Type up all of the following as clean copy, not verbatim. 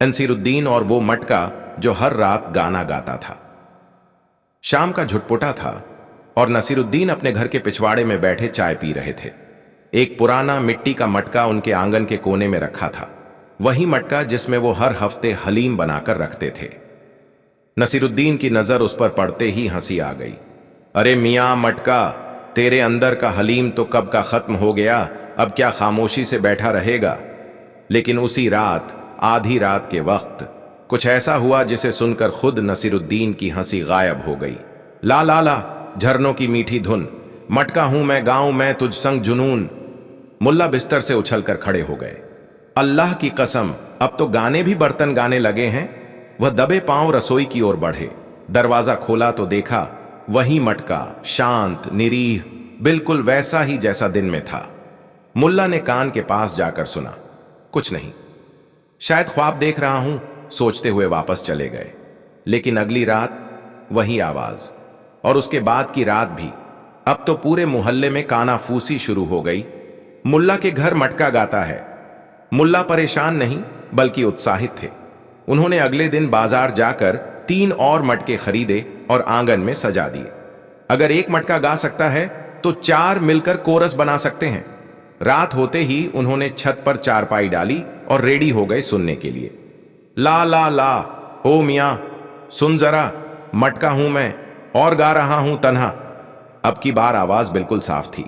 नसीरुद्दीन और वो मटका जो हर रात गाना गाता था। शाम का झुटपुटा था और नसीरुद्दीन अपने घर के पिछवाड़े में बैठे चाय पी रहे थे। एक पुराना मिट्टी का मटका उनके आंगन के कोने में रखा था, वही मटका जिसमें वो हर हफ्ते हलीम बनाकर रखते थे। नसीरुद्दीन की नजर उस पर पड़ते ही हंसी आ गई। अरे मियां मटका, तेरे अंदर का हलीम तो कब का खत्म हो गया, अब क्या खामोशी से बैठा रहेगा। लेकिन उसी रात, आधी रात के वक्त कुछ ऐसा हुआ जिसे सुनकर खुद नसीरुद्दीन की हंसी गायब हो गई। ला ला ला, झरनों की मीठी धुन, मटका हूं मैं, गाऊं मैं तुझ संग जुनून। मुल्ला बिस्तर से उछलकर खड़े हो गए। अल्लाह की कसम, अब तो गाने भी बर्तन गाने लगे हैं। वह दबे पांव रसोई की ओर बढ़े। दरवाजा खोला तो देखा वही मटका, शांत, निरीह, बिल्कुल वैसा ही जैसा दिन में था। मुल्ला ने कान के पास जाकर सुना, कुछ नहीं, शायद ख्वाब देख रहा हूं, सोचते हुए वापस चले गए। लेकिन अगली रात वही आवाज, और उसके बाद की रात भी। अब तो पूरे मोहल्ले में कानाफूसी शुरू हो गई। मुल्ला के घर मटका गाता है। मुल्ला परेशान नहीं बल्कि उत्साहित थे। उन्होंने अगले दिन बाजार जाकर 3 और मटके खरीदे और आंगन में सजा दिए। अगर एक मटका गा सकता है तो 4 मिलकर कोरस बना सकते हैं। रात होते ही उन्होंने छत पर चारपाई डाली और रेडी हो गए सुनने के लिए। ला ला ला, ओ मियां सुन जरा, मटका हूं मैं और गा रहा हूं तन्हा। अब की बार आवाज बिल्कुल साफ थी।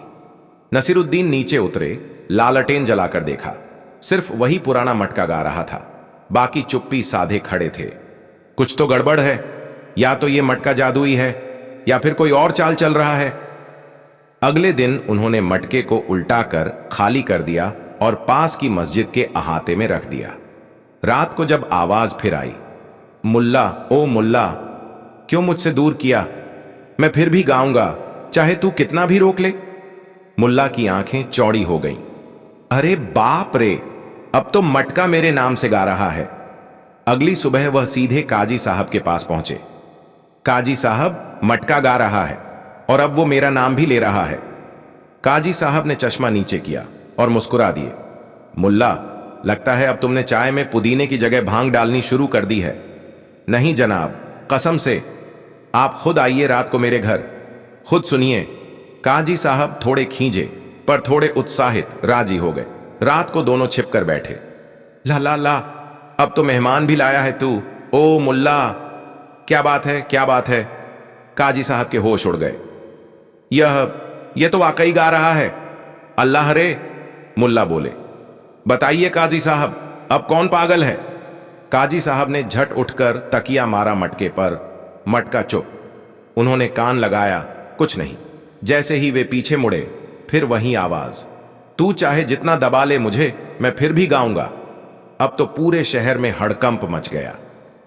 नसीरुद्दीन नीचे उतरे, लालटेन जलाकर देखा, सिर्फ वही पुराना मटका गा रहा था। बाकी चुप्पी साधे खड़े थे। कुछ तो गड़बड़ है, या तो ये मटका जादुई है या फिर कोई और चाल चल रहा है। अगले दिन उन्होंने मटके को उल्टाकर खाली कर दिया और पास की मस्जिद के अहाते में रख दिया। रात को जब आवाज फिर आई, मुल्ला, ओ मुल्ला, क्यों मुझसे दूर किया? मैं फिर भी गाऊंगा, चाहे तू कितना भी रोक ले। मुल्ला की आंखें चौड़ी हो गईं। अरे बाप रे, अब तो मटका मेरे नाम से गा रहा है। अगली सुबह वह सीधे काजी साहब के पास पहुंचे। काजी साहब, मटका गा रहा है और अब वो मेरा नाम भी ले रहा है। काजी साहब ने चश्मा नीचे किया और मुस्कुरा दिए। मुल्ला, लगता है अब तुमने चाय में पुदीने की जगह भांग डालनी शुरू कर दी है। नहीं जनाब, कसम से, आप खुद आइए रात को मेरे घर, खुद सुनिए। काजी साहब थोड़े खींचे पर थोड़े उत्साहित राजी हो गए। रात को दोनों छिपकर बैठे। ला ला ला, अब तो मेहमान भी लाया है तू। ओ मुल्ला, क्या बात है, क्या बात है? काजी साहब के होश उड़ गए। यह तो वाकई गा रहा है। अल्लाह रे, मुल्ला बोले। बताइए काजी साहब, अब कौन पागल है? काजी साहब ने झट उठकर तकिया मारा मटके पर। मटका चुप। उन्होंने कान लगाया, कुछ नहीं। जैसे ही वे पीछे मुड़े, फिर वही आवाज, तू चाहे जितना दबा ले मुझे, मैं फिर भी गाऊंगा। अब तो पूरे शहर में हड़कंप मच गया।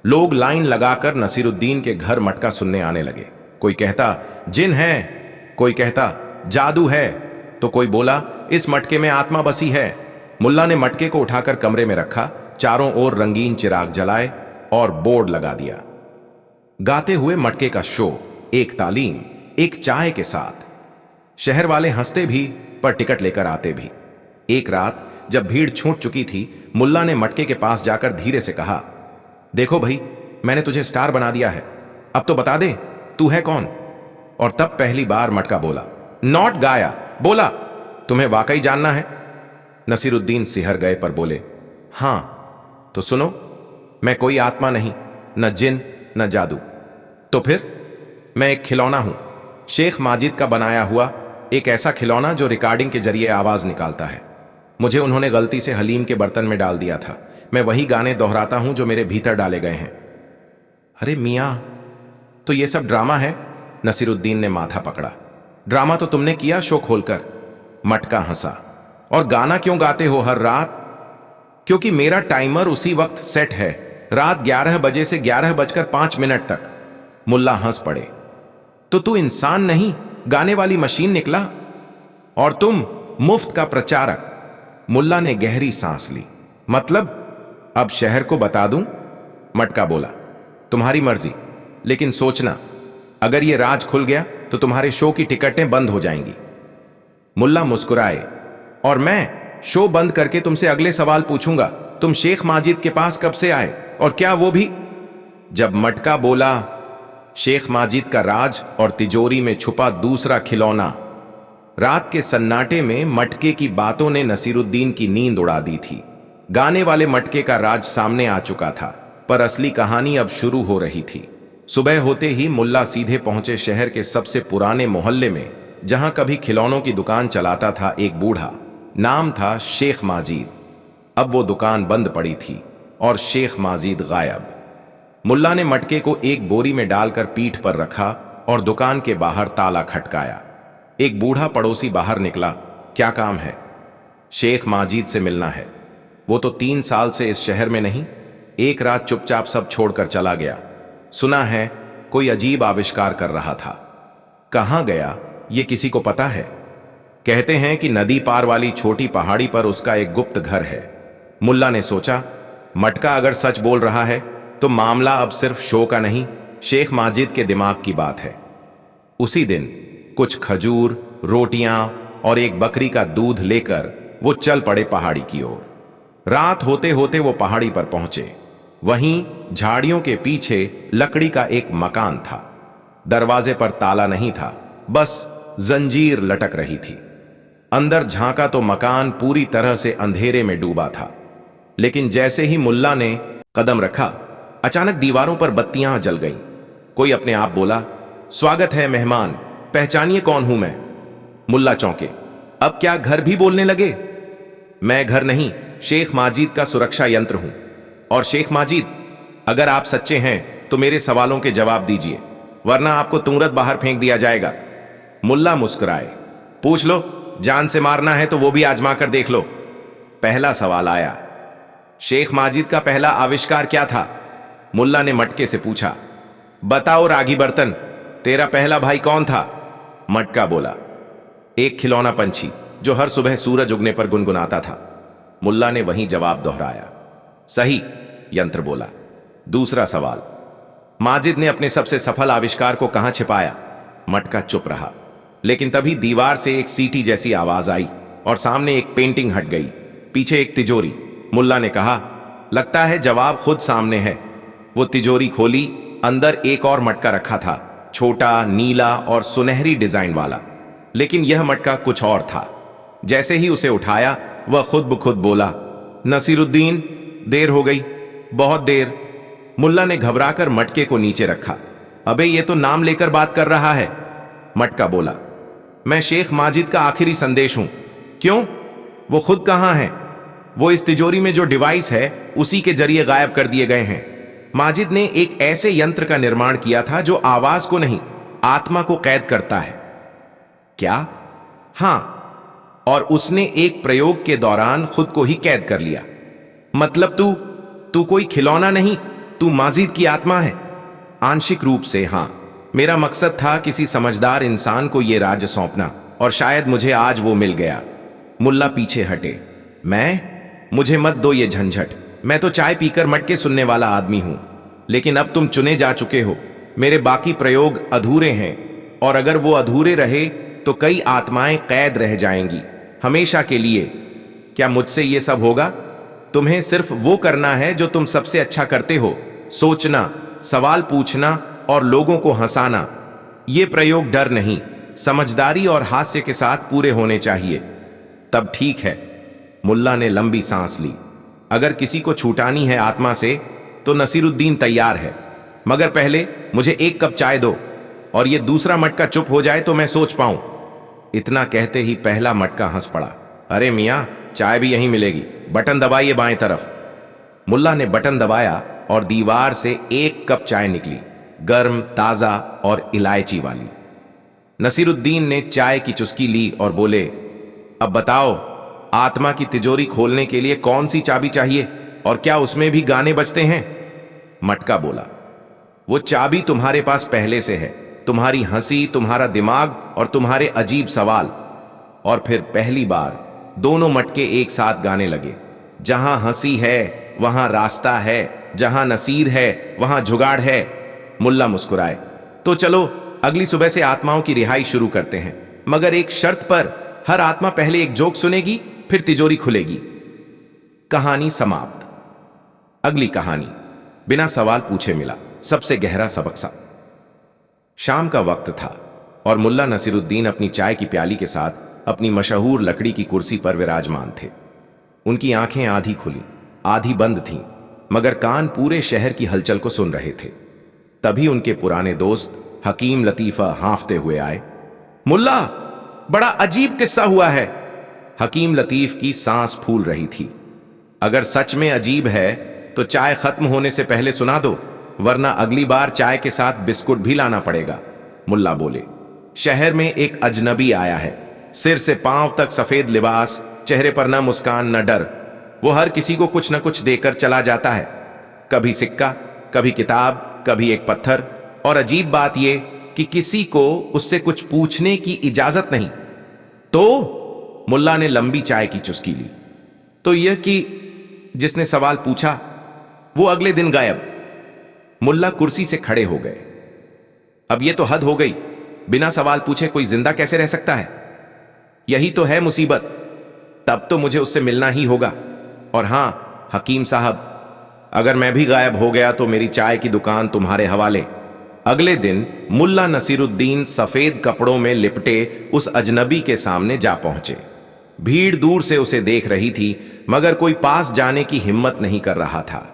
लोग लाइन लगाकर नसीरुद्दीन के घर मटका सुनने आने लगे। कोई कहता जिन है, कोई कहता जादू है, तो कोई बोला इस मटके में आत्मा बसी है। मुल्ला ने मटके को उठाकर कमरे में रखा, चारों ओर रंगीन चिराग जलाए और बोर्ड लगा दिया। गाते हुए मटके का शो, एक तालीम, एक चाय के साथ। शहर वाले हंसते भी पर टिकट लेकर आते भी। एक रात जब भीड़ छूट चुकी थी, मुल्ला ने मटके के पास जाकर धीरे से कहा, देखो भाई, मैंने तुझे स्टार बना दिया है, अब तो बता दे तू है कौन? और तब पहली बार मटका बोला, नॉट गाया, बोला, तुम्हें वाकई जानना है? नसीरुद्दीन सिहर गए पर बोले, हां। तो सुनो, मैं कोई आत्मा नहीं, न जिन न जादू। तो फिर? मैं एक खिलौना हूं, शेख माजिद का बनाया हुआ एक ऐसा खिलौना जो रिकॉर्डिंग के जरिए आवाज निकालता है। मुझे उन्होंने गलती से हलीम के बर्तन में डाल दिया था। मैं वही गाने दोहराता हूं जो मेरे भीतर डाले गए हैं। अरे मियां, तो ये सब ड्रामा है? नसीरुद्दीन ने माथा पकड़ा। ड्रामा तो तुमने किया शो खोलकर। मटका हंसा। और गाना क्यों गाते हो हर रात? क्योंकि मेरा टाइमर उसी वक्त सेट है, रात 11 बजे से 11:05 तक। मुल्ला हंस पड़े। तो तू इंसान नहीं, गाने वाली मशीन निकला, और तुम मुफ्त का प्रचारक। मुल्ला ने गहरी सांस ली। मतलब अब शहर को बता दूं? मटका बोला, तुम्हारी मर्जी, लेकिन सोचना, अगर यह राज खुल गया तो तुम्हारे शो की टिकटें बंद हो जाएंगी। मुल्ला मुस्कुराए, और मैं शो बंद करके तुमसे अगले सवाल पूछूंगा, तुम शेख माजिद के पास कब से आए, और क्या वो भी? जब मटका बोला, शेख माजिद का राज और तिजोरी में छुपा दूसरा खिलौना। रात के सन्नाटे में मटके की बातों ने नसीरुद्दीन की नींद उड़ा दी थी। गाने वाले मटके का राज सामने आ चुका था, पर असली कहानी अब शुरू हो रही थी। सुबह होते ही मुल्ला सीधे पहुंचे शहर के सबसे पुराने मोहल्ले में, जहां कभी खिलौनों की दुकान चलाता था एक बूढ़ा। नाम था शेख माजिद। अब वो दुकान बंद पड़ी थी और शेख माजिद गायब। मुल्ला ने मटके को एक बोरी में डालकर पीठ पर रखा और दुकान के बाहर ताला खटकाया। एक बूढ़ा पड़ोसी बाहर निकला। क्या काम है? शेख माजिद से मिलना है। वो तो 3 साल से इस शहर में नहीं। एक रात चुपचाप सब छोड़कर चला गया। सुना है कोई अजीब आविष्कार कर रहा था। कहां गया ये किसी को पता है? कहते हैं कि नदी पार वाली छोटी पहाड़ी पर उसका एक गुप्त घर है। मुल्ला ने सोचा, मटका अगर सच बोल रहा है तो मामला अब सिर्फ शो का नहीं, शेख माजिद के दिमाग की बात है। उसी दिन कुछ खजूर, रोटियां और एक बकरी का दूध लेकर वो चल पड़े पहाड़ी की ओर। रात होते होते वो पहाड़ी पर पहुंचे। वहीं झाड़ियों के पीछे लकड़ी का एक मकान था। दरवाजे पर ताला नहीं था, बस जंजीर लटक रही थी। अंदर झांका तो मकान पूरी तरह से अंधेरे में डूबा था। लेकिन जैसे ही मुल्ला ने कदम रखा, अचानक दीवारों पर बत्तियां जल गईं। कोई अपने आप बोला, स्वागत है मेहमान, पहचानिए कौन हूं मैं। मुल्ला चौंके। अब क्या घर भी बोलने लगे? मैं घर नहीं, शेख माजिद का सुरक्षा यंत्र हूं। और शेख माजिद, अगर आप सच्चे हैं तो मेरे सवालों के जवाब दीजिए, वरना आपको तुरंत बाहर फेंक दिया जाएगा। मुल्ला मुस्कुराए। पूछ लो, जान से मारना है तो वो भी आजमा कर देख लो। पहला सवाल आया। शेख माजिद का पहला आविष्कार क्या था? मुल्ला ने मटके से पूछा। बताओ रागी बर्तन, तेरा पहला भाई कौन था? मटका बोला, एक खिलौना पंछी जो हर सुबह सूरज उगने पर गुनगुनाता था। मुल्ला ने वही जवाब दोहराया। सही, यंत्र बोला। दूसरा सवाल, माजिद ने अपने सबसे सफल आविष्कार को कहां छिपाया? मटका चुप रहा। लेकिन तभी दीवार से एक सीटी जैसी आवाज आई और सामने एक पेंटिंग हट गई, पीछे एक तिजोरी। मुल्ला ने कहा, लगता है जवाब खुद सामने है। वो तिजोरी खोली। अंदर एक और मटका रखा था, छोटा, नीला और सुनहरी डिजाइन वाला। लेकिन यह मटका कुछ और था। जैसे ही उसे उठाया, वह खुद ब खुद बोला, नसीरुद्दीन, देर हो गई, बहुत देर। मुल्ला ने घबराकर मटके को नीचे रखा। अबे ये तो नाम लेकर बात कर रहा है। मटका बोला, मैं शेख माजिद का आखिरी संदेश हूं। क्यों? वो खुद कहां है? वो इस तिजोरी में जो डिवाइस है उसी के जरिए गायब कर दिए गए हैं। माजिद ने एक ऐसे यंत्र का निर्माण किया था जो आवाज को नहीं, आत्मा को कैद करता है। क्या? हां, और उसने एक प्रयोग के दौरान खुद को ही कैद कर लिया। मतलब तू कोई खिलौना नहीं, तू माजिद की आत्मा है। आंशिक रूप से हां। मेरा मकसद था किसी समझदार इंसान को यह राज्य सौंपना, और शायद मुझे आज वो मिल गया। मुल्ला पीछे हटे। मुझे मत दो ये झंझट। मैं तो चाय पीकर मटके सुनने वाला आदमी हूं। लेकिन अब तुम चुने जा चुके हो। मेरे बाकी प्रयोग अधूरे हैं, और अगर वो अधूरे रहे तो कई आत्माएं कैद रह जाएंगी, हमेशा के लिए। क्या मुझसे ये सब होगा? तुम्हें सिर्फ वो करना है जो तुम सबसे अच्छा करते हो, सोचना, सवाल पूछना और लोगों को हंसाना। ये प्रयोग डर नहीं, समझदारी और हास्य के साथ पूरे होने चाहिए। तब ठीक है। मुल्ला ने लंबी सांस ली। अगर किसी को छूटानी है आत्मा से तो नसीरुद्दीन तैयार है, मगर पहले मुझे एक कप चाय दो, और ये दूसरा मटका चुप हो जाए तो मैं सोच पाऊं। इतना कहते ही पहला मटका हंस पड़ा। अरे मियां, चाय भी यहीं मिलेगी, बटन दबाइए बाएं तरफ। मुल्ला ने बटन दबाया और दीवार से एक कप चाय निकली, गर्म, ताजा और इलायची वाली। नसीरुद्दीन ने चाय की चुस्की ली और बोले, अब बताओ, आत्मा की तिजोरी खोलने के लिए कौन सी चाबी चाहिए, और क्या उसमें भी गाने बजते हैं? मटका बोला, वो चाबी तुम्हारे पास पहले से है, तुम्हारी हंसी, तुम्हारा दिमाग और तुम्हारे अजीब सवाल। और फिर पहली बार दोनों मटके एक साथ गाने लगे। जहां हंसी है वहां रास्ता है, जहां नसीर है वहां जुगाड़ है। मुल्ला मुस्कुराए। तो चलो अगली सुबह से आत्माओं की रिहाई शुरू करते हैं, मगर एक शर्त पर। हर आत्मा पहले एक जोक सुनेगी, फिर तिजोरी खुलेगी। कहानी समाप्त। अगली कहानी बिना सवाल पूछे मिला सबसे गहरा सबक सा। शाम का वक्त था और मुल्ला नसीरुद्दीन अपनी चाय की प्याली के साथ अपनी मशहूर लकड़ी की कुर्सी पर विराजमान थे। उनकी आंखें आधी खुली आधी बंद थीं, मगर कान पूरे शहर की हलचल को सुन रहे थे। तभी उनके पुराने दोस्त हकीम लतीफा हांफते हुए आए। मुल्ला, बड़ा अजीब किस्सा हुआ है। हकीम लतीफ की सांस फूल रही थी। अगर सच में अजीब है तो चाय खत्म होने से पहले सुना दो, वरना अगली बार चाय के साथ बिस्कुट भी लाना पड़ेगा। मुल्ला बोले, शहर में एक अजनबी आया है, सिर से पांव तक सफेद लिबास, चेहरे पर न मुस्कान न डर। वो हर किसी को कुछ न कुछ देकर चला जाता है, कभी सिक्का, कभी किताब, कभी एक पत्थर। और अजीब बात यह कि किसी को उससे कुछ पूछने की इजाजत नहीं। तो मुल्ला ने लंबी चाय की चुस्की ली। तो यह कि जिसने सवाल पूछा वो अगले दिन गायब। मुल्ला कुर्सी से खड़े हो गए। अब यह तो हद हो गई, बिना सवाल पूछे कोई जिंदा कैसे रह सकता है? यही तो है मुसीबत। तब तो मुझे उससे मिलना ही होगा। और हां हकीम साहब, अगर मैं भी गायब हो गया तो मेरी चाय की दुकान तुम्हारे हवाले। अगले दिन मुल्ला नसीरुद्दीन सफेद कपड़ों में लिपटे उस अजनबी के सामने जा पहुंचे। भीड़ दूर से उसे देख रही थी, मगर कोई पास जाने की हिम्मत नहीं कर रहा था।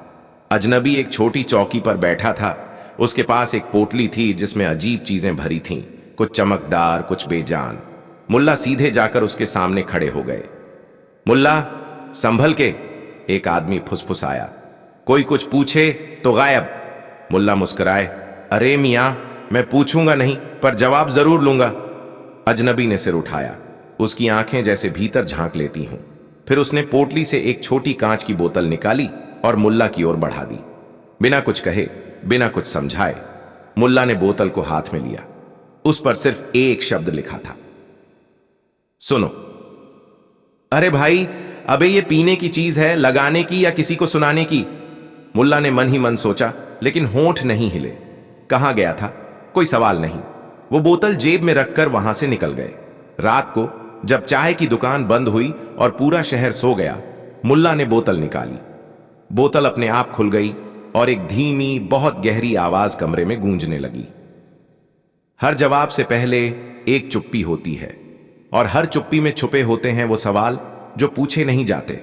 अजनबी एक छोटी चौकी पर बैठा था। उसके पास एक पोटली थी जिसमें अजीब चीजें भरी थीं, कुछ चमकदार, कुछ बेजान। मुल्ला सीधे जाकर उसके सामने खड़े हो गए। मुल्ला, संभल के, एक आदमी फुसफुसाया। कोई कुछ पूछे तो गायब। मुल्ला मुस्कुराए। अरे मियां, मैं पूछूंगा नहीं, पर जवाब जरूर लूंगा। अजनबी ने सिर उठाया। उसकी आंखें जैसे भीतर झांक लेती हों। फिर उसने पोटली से एक छोटी कांच की बोतल निकाली और मुल्ला की ओर बढ़ा दी। बिना कुछ कहे, बिना कुछ समझाए, मुल्ला ने बोतल को हाथ में लिया। उस पर सिर्फ एक शब्द लिखा था, सुनो। अरे भाई, अबे ये पीने की चीज है, लगाने की या किसी को सुनाने की? मुल्ला ने मन ही मन सोचा, लेकिन होंठ नहीं हिले। कहां गया था? कोई सवाल नहीं। वो बोतल जेब में रखकर वहां से निकल गए। रात को जब चाय की दुकान बंद हुई और पूरा शहर सो गया, मुल्ला ने बोतल निकाली। बोतल अपने आप खुल गई और एक धीमी, बहुत गहरी आवाज कमरे में गूंजने लगी। हर जवाब से पहले एक चुप्पी होती है, और हर चुप्पी में छुपे होते हैं वो सवाल जो पूछे नहीं जाते।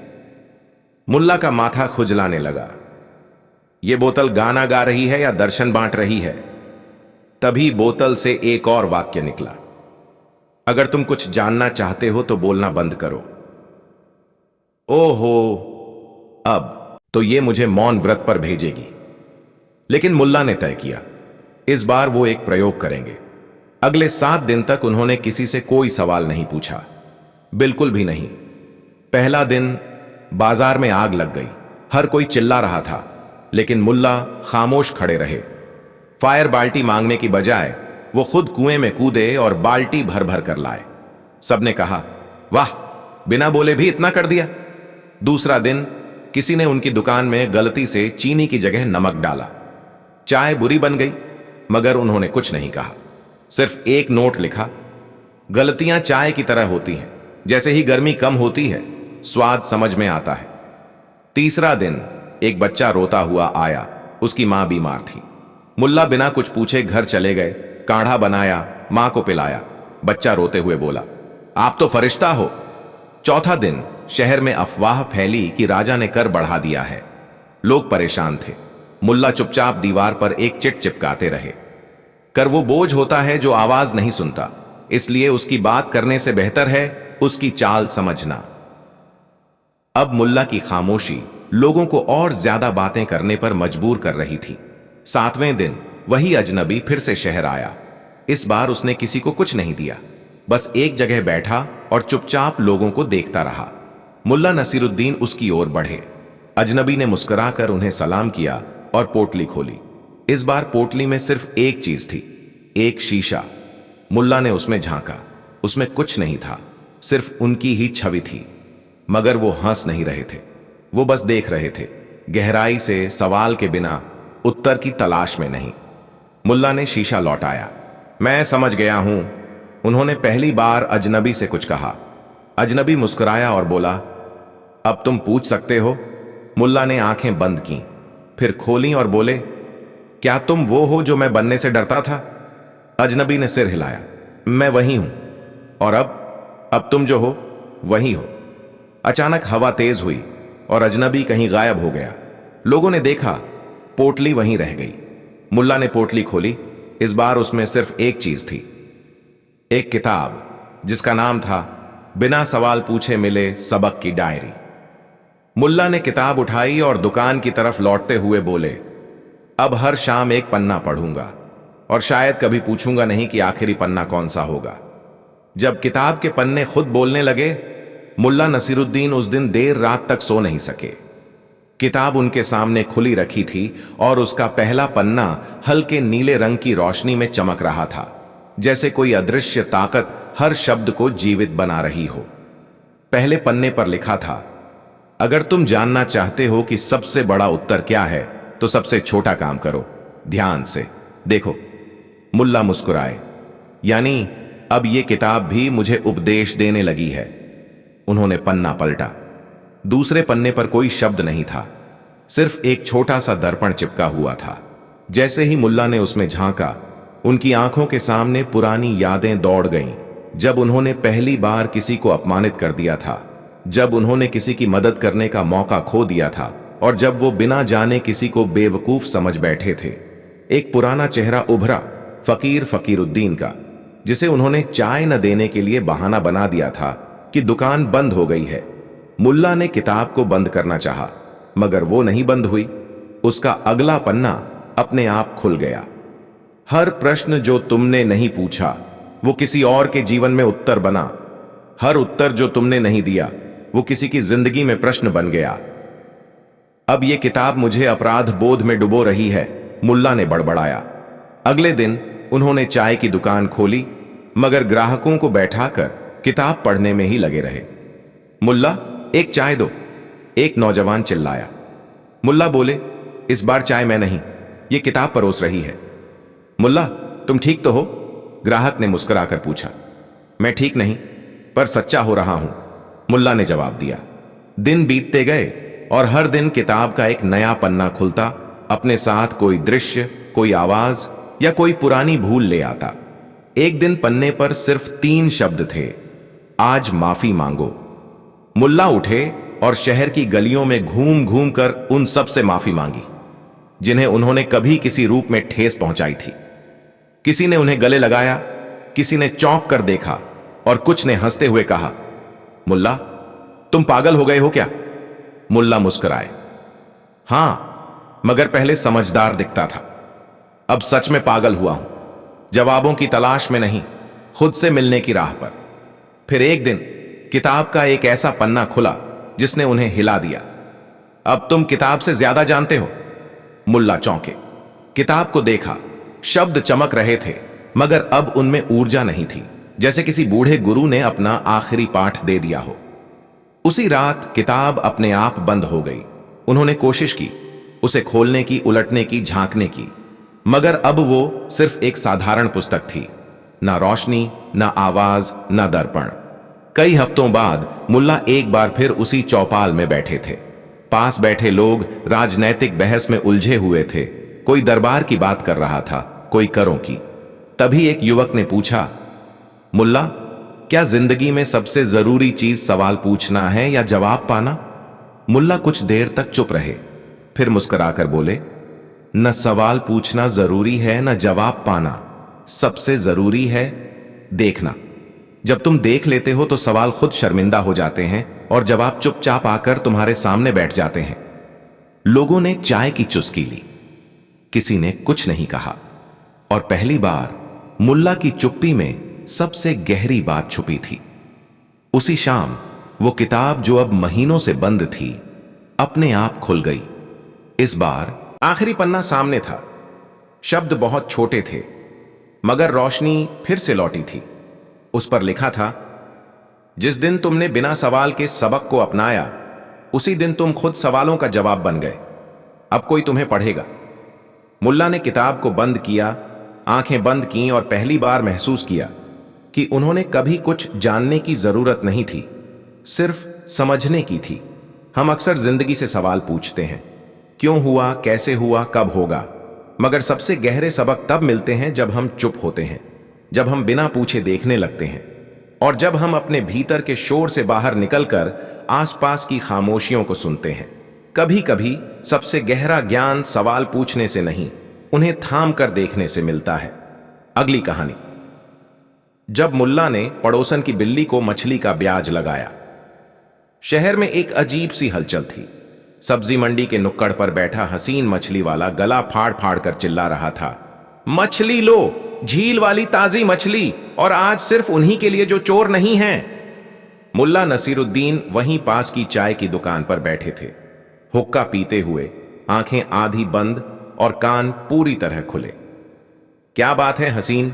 मुल्ला का माथा खुजलाने लगा। ये बोतल गाना गा रही है या दर्शन बांट रही है? तभी बोतल से एक और वाक्य निकला, अगर तुम कुछ जानना चाहते हो तो बोलना बंद करो। ओहो, अब तो ये मुझे मौन व्रत पर भेजेगी। लेकिन मुल्ला ने तय किया, इस बार वो एक प्रयोग करेंगे। अगले 7 दिन तक उन्होंने किसी से कोई सवाल नहीं पूछा, बिल्कुल भी नहीं। पहला दिन बाजार में आग लग गई। हर कोई चिल्ला रहा था, लेकिन मुल्ला खामोश खड़े रहे। फायर बाल्टी मांगने की बजाय वो खुद कुएं में कूदे और बाल्टी भर भर कर लाए। सबने कहा, वाह, बिना बोले भी इतना कर दिया। दूसरा दिन किसी ने उनकी दुकान में गलती से चीनी की जगह नमक डाला। चाय बुरी बन गई, मगर उन्होंने कुछ नहीं कहा, सिर्फ एक नोट लिखा, गलतियां चाय की तरह होती हैं, जैसे ही गर्मी कम होती है स्वाद समझ में आता है। तीसरा दिन एक बच्चा रोता हुआ आया। उसकी मां बीमार थी। मुल्ला बिना कुछ पूछे घर चले गए, काढ़ा बनाया, मां को पिलाया। बच्चा रोते हुए बोला, आप तो फरिश्ता हो। चौथा दिन शहर में अफवाह फैली कि राजा ने कर बढ़ा दिया है। लोग परेशान थे। मुल्ला चुपचाप दीवार पर एक चिट चिपकाते रहे। कर वो बोझ होता है जो आवाज नहीं सुनता, इसलिए उसकी बात करने से बेहतर है उसकी चाल समझना। अब मुल्ला की खामोशी लोगों को और ज्यादा बातें करने पर मजबूर कर रही थी। 7वें दिन वही अजनबी फिर से शहर आया। इस बार उसने किसी को कुछ नहीं दिया, बस एक जगह बैठा और चुपचाप लोगों को देखता रहा। मुल्ला नसीरुद्दीन उसकी ओर बढ़े। अजनबी ने मुस्कुराकर उन्हें सलाम किया और पोटली खोली। इस बार पोटली में सिर्फ एक चीज थी, एक शीशा। मुल्ला ने उसमें झांका। उसमें कुछ नहीं था, सिर्फ उनकी ही छवि थी। मगर वो हंस नहीं रहे थे, वो बस देख रहे थे, गहराई से, सवाल के बिना, उत्तर की तलाश में नहीं। मुल्ला ने शीशा लौटाया। मैं समझ गया हूं, उन्होंने पहली बार अजनबी से कुछ कहा। अजनबी मुस्कुराया और बोला, अब तुम पूछ सकते हो। मुल्ला ने आंखें बंद की। फिर खोली और बोले, क्या तुम वो हो जो मैं बनने से डरता था? अजनबी ने सिर हिलाया, मैं वही हूं। और अब तुम जो हो वही हो। अचानक हवा तेज हुई और अजनबी कहीं गायब हो गया। लोगों ने देखा, पोटली वहीं रह गई। मुल्ला ने पोटली खोली। इस बार उसमें सिर्फ एक चीज थी, एक किताब जिसका नाम था बिना सवाल पूछे मिले सबक की डायरी। मुल्ला ने किताब उठाई और दुकान की तरफ लौटते हुए बोले, अब हर शाम एक पन्ना पढ़ूंगा और शायद कभी पूछूंगा नहीं कि आखिरी पन्ना कौन सा होगा। जब किताब के पन्ने खुद बोलने लगे, मुल्ला नसीरुद्दीन उस दिन देर रात तक सो नहीं सके। किताब उनके सामने खुली रखी थी और उसका पहला पन्ना हल्के नीले रंग की रोशनी में चमक रहा था, जैसे कोई अदृश्य ताकत हर शब्द को जीवित बना रही हो। पहले पन्ने पर लिखा था, अगर तुम जानना चाहते हो कि सबसे बड़ा उत्तर क्या है तो सबसे छोटा काम करो, ध्यान से देखो। मुल्ला मुस्कुराए, यानी अब ये किताब भी मुझे उपदेश देने लगी है। उन्होंने पन्ना पलटा। दूसरे पन्ने पर कोई शब्द नहीं था, सिर्फ एक छोटा सा दर्पण चिपका हुआ था। जैसे ही मुल्ला ने उसमें झांका, उनकी आंखों के सामने पुरानी यादें दौड़ गईं। जब उन्होंने पहली बार किसी को अपमानित कर दिया था, जब उन्होंने किसी की मदद करने का मौका खो दिया था, और जब वो बिना जाने किसी को बेवकूफ समझ बैठे थे। एक पुराना चेहरा उभरा, फकीर फकीरुद्दीन का, जिसे उन्होंने चाय न देने के लिए बहाना बना दिया था कि दुकान बंद हो गई है। मुल्ला ने किताब को बंद करना चाहा, मगर वो नहीं बंद हुई। उसका अगला पन्ना अपने आप खुल गया। हर प्रश्न जो तुमने नहीं पूछा वो किसी और के जीवन में उत्तर बना। हर उत्तर जो तुमने नहीं दिया वो किसी की जिंदगी में प्रश्न बन गया। अब ये किताब मुझे अपराध बोध में डुबो रही है, मुल्ला ने बड़बड़ाया। अगले दिन उन्होंने चाय की दुकान खोली, मगर ग्राहकों को बैठाकर किताब पढ़ने में ही लगे रहे। मुल्ला, एक चाय दो, एक नौजवान चिल्लाया। मुल्ला बोले, इस बार चाय मैं नहीं, ये किताब परोस रही है। मुल्ला, तुम ठीक तो हो? ग्राहक ने मुस्कुराकर पूछा। मैं ठीक नहीं, पर सच्चा हो रहा हूं, मुल्ला ने जवाब दिया। दिन बीतते गए और हर दिन किताब का एक नया पन्ना खुलता, अपने साथ कोई दृश्य, कोई आवाज या कोई पुरानी भूल ले आता। एक दिन पन्ने पर सिर्फ 3 शब्द थे, आज माफी मांगो। मुल्ला उठे और शहर की गलियों में घूम घूम कर उन सब से माफी मांगी जिन्हें उन्होंने कभी किसी रूप में ठेस पहुंचाई थी। किसी ने उन्हें गले लगाया, किसी ने चौंक कर देखा और कुछ ने हंसते हुए कहा, मुल्ला, तुम पागल हो गए हो क्या? मुल्ला मुस्कुराए, हां, मगर पहले समझदार दिखता था, अब सच में पागल हुआ हूं, जवाबों की तलाश में नहीं, खुद से मिलने की राह पर। फिर एक दिन किताब का एक ऐसा पन्ना खुला जिसने उन्हें हिला दिया। अब तुम किताब से ज्यादा जानते हो। मुल्ला चौंके, किताब को देखा, शब्द चमक रहे थे, मगर अब उनमें ऊर्जा नहीं थी, जैसे किसी बूढ़े गुरु ने अपना आखिरी पाठ दे दिया हो। उसी रात किताब अपने आप बंद हो गई। उन्होंने कोशिश की, उसे खोलने की, उलटने की, झांकने की, मगर अब वो सिर्फ एक साधारण पुस्तक थी, ना रोशनी, ना आवाज, ना दर्पण। कई हफ्तों बाद मुल्ला एक बार फिर उसी चौपाल में बैठे थे। पास बैठे लोग राजनैतिक बहस में उलझे हुए थे। कोई दरबार की बात कर रहा था, कोई करों की। तभी एक युवक ने पूछा, मुल्ला, क्या जिंदगी में सबसे जरूरी चीज सवाल पूछना है या जवाब पाना? मुल्ला कुछ देर तक चुप रहे, फिर मुस्कुराकर बोले, न सवाल पूछना जरूरी है न जवाब पाना, सबसे जरूरी है देखना। जब तुम देख लेते हो तो सवाल खुद शर्मिंदा हो जाते हैं और जवाब चुपचाप आकर तुम्हारे सामने बैठ जाते हैं। लोगों ने चाय की चुस्की ली, किसी ने कुछ नहीं कहा, और पहली बार मुल्ला की चुप्पी में सबसे गहरी बात छुपी थी। उसी शाम वो किताब जो अब महीनों से बंद थी, अपने आप खुल गई। इस बार आखिरी पन्ना सामने था। शब्द बहुत छोटे थे, मगर रोशनी फिर से लौटी थी। उस पर लिखा था, जिस दिन तुमने बिना सवाल के सबक को अपनाया, उसी दिन तुम खुद सवालों का जवाब बन गए। अब कोई तुम्हें पढ़ेगा। मुल्ला ने किताब को बंद किया, आंखें बंद की और पहली बार महसूस किया कि उन्होंने कभी कुछ जानने की जरूरत नहीं थी, सिर्फ समझने की थी। हम अक्सर जिंदगी से सवाल पूछते हैं, क्यों हुआ, कैसे हुआ, कब होगा। मगर सबसे गहरे सबक तब मिलते हैं जब हम चुप होते हैं, जब हम बिना पूछे देखने लगते हैं, और जब हम अपने भीतर के शोर से बाहर निकलकर आसपास की खामोशियों को सुनते हैं। कभी कभी सबसे गहरा ज्ञान सवाल पूछने से नहीं, उन्हें थाम कर देखने से मिलता है। अगली कहानी। जब मुल्ला ने पड़ोसन की बिल्ली को मछली का ब्याज लगाया। शहर में एक अजीब सी हलचल थी। सब्जी मंडी के नुक्कड़ पर बैठा हसीन मछली वाला गला फाड़ फाड़ कर चिल्ला रहा था, मछली लो, झील वाली ताजी मछली, और आज सिर्फ उन्हीं के लिए जो चोर नहीं हैं। मुल्ला नसीरुद्दीन वहीं पास की चाय की दुकान पर बैठे थे, हुक्का पीते हुए, आंखें आधी बंद और कान पूरी तरह खुले। क्या बात है हसीन,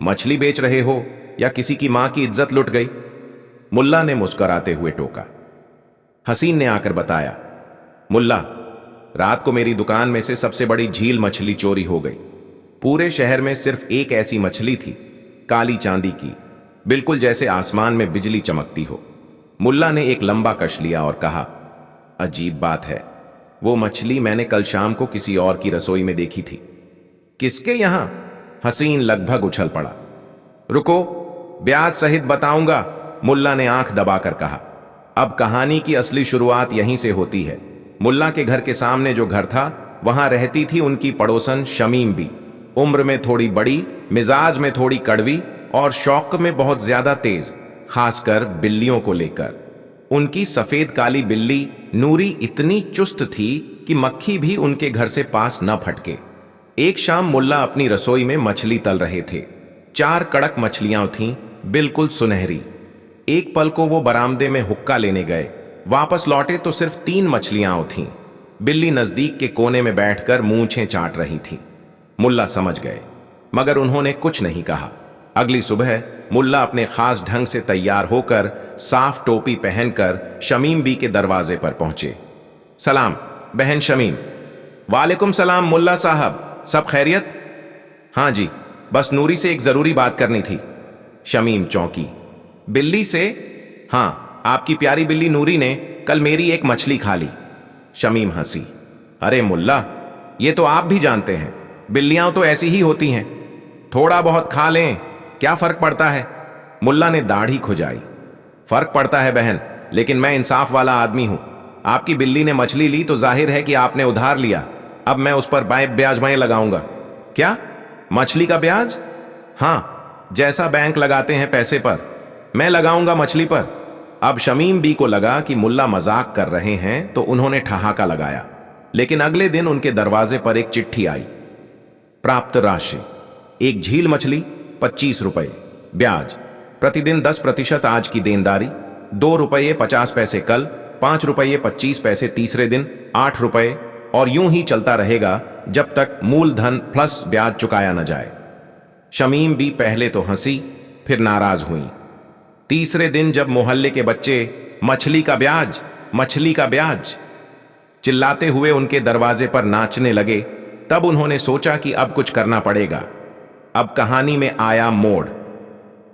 मछली बेच रहे हो या किसी की मां की इज्जत लुट गई? मुल्ला ने मुस्कुराते हुए टोका। हसीन ने आकर बताया, मुल्ला, रात को मेरी दुकान में से सबसे बड़ी झील मछली चोरी हो गई। पूरे शहर में सिर्फ एक ऐसी मछली थी, काली चांदी की, बिल्कुल जैसे आसमान में बिजली चमकती हो। मुल्ला ने एक लंबा कश लिया और कहा, अजीब बात है, वो मछली मैंने कल शाम को किसी और की रसोई में देखी थी। किसके यहां? हसीन लगभग उछल पड़ा। रुको, ब्याज सहित बताऊंगा, मुल्ला ने आंख दबाकर कहा। अब कहानी की असली शुरुआत यहीं से होती है। मुल्ला के घर के सामने जो घर था, वहां रहती थी उनकी पड़ोसन शमीम बी। उम्र में थोड़ी बड़ी, मिजाज में थोड़ी कड़वी और शौक में बहुत ज्यादा तेज, खासकर बिल्लियों को लेकर। उनकी सफेद काली बिल्ली नूरी इतनी चुस्त थी कि मक्खी भी उनके घर से पास न फटके। एक शाम मुल्ला अपनी रसोई में मछली तल रहे थे। 4 कड़क मछलियां थीं, बिल्कुल सुनहरी। एक पल को वो बरामदे में हुक्का लेने गए, वापस लौटे तो सिर्फ 3 मछलियां थीं। बिल्ली नजदीक के कोने में बैठकर मूंछें चाट रही थी। मुल्ला समझ गए, मगर उन्होंने कुछ नहीं कहा। अगली सुबह मुल्ला अपने खास ढंग से तैयार होकर, साफ टोपी पहनकर शमीम बी के दरवाजे पर पहुंचे। सलाम बहन शमीम। वालेकुम सलाम मुल्ला साहब, सब खैरियत? हाँ जी, बस नूरी से एक जरूरी बात करनी थी। शमीम चौंकी। बिल्ली से? हाँ, आपकी प्यारी बिल्ली नूरी ने कल मेरी एक मछली खा ली। शमीम हंसी। अरे मुल्ला, ये तो आप भी जानते हैं, बिल्लियां तो ऐसी ही होती हैं, थोड़ा बहुत खा लें, क्या फर्क पड़ता है? मुल्ला ने दाढ़ी खुजाई। फर्क पड़ता है बहन, लेकिन मैं इंसाफ वाला आदमी हूं। आपकी बिल्ली ने मछली ली तो जाहिर है कि आपने उधार लिया, अब मैं उस पर ब्याज मैं लगाऊंगा। क्या? मछली का ब्याज? हाँ, जैसा बैंक लगाते हैं पैसे पर, मैं लगाऊंगा मछली पर। अब शमीम बी को लगा कि मुल्ला मजाक कर रहे हैं, तो उन्होंने ठहाका लगाया। लेकिन अगले दिन उनके दरवाजे पर एक चिट्ठी आई। प्राप्त राशि: एक झील मछली 25 रुपये, ब्याज प्रतिदिन 10% आज की देनदारी, 2 रुपये 50 पैसे कल, 5 रुपये 25 पैसे तीसरे दिन, 8 रुपये, और यूं ही चलता रहेगा जब तक मूलधन प्लस ब्याज चुकाया न जाए। शमीम भी पहले तो हंसी, फिर नाराज हुई। तीसरे दिन जब मोहल्ले के बच्चे मछली का ब्याज, मछली का ब्याज चिल्लाते हुए उनके दरवाजे पर नाचने लगे, तब उन्होंने सोचा कि अब कुछ करना पड़ेगा। अब कहानी में आया मोड़।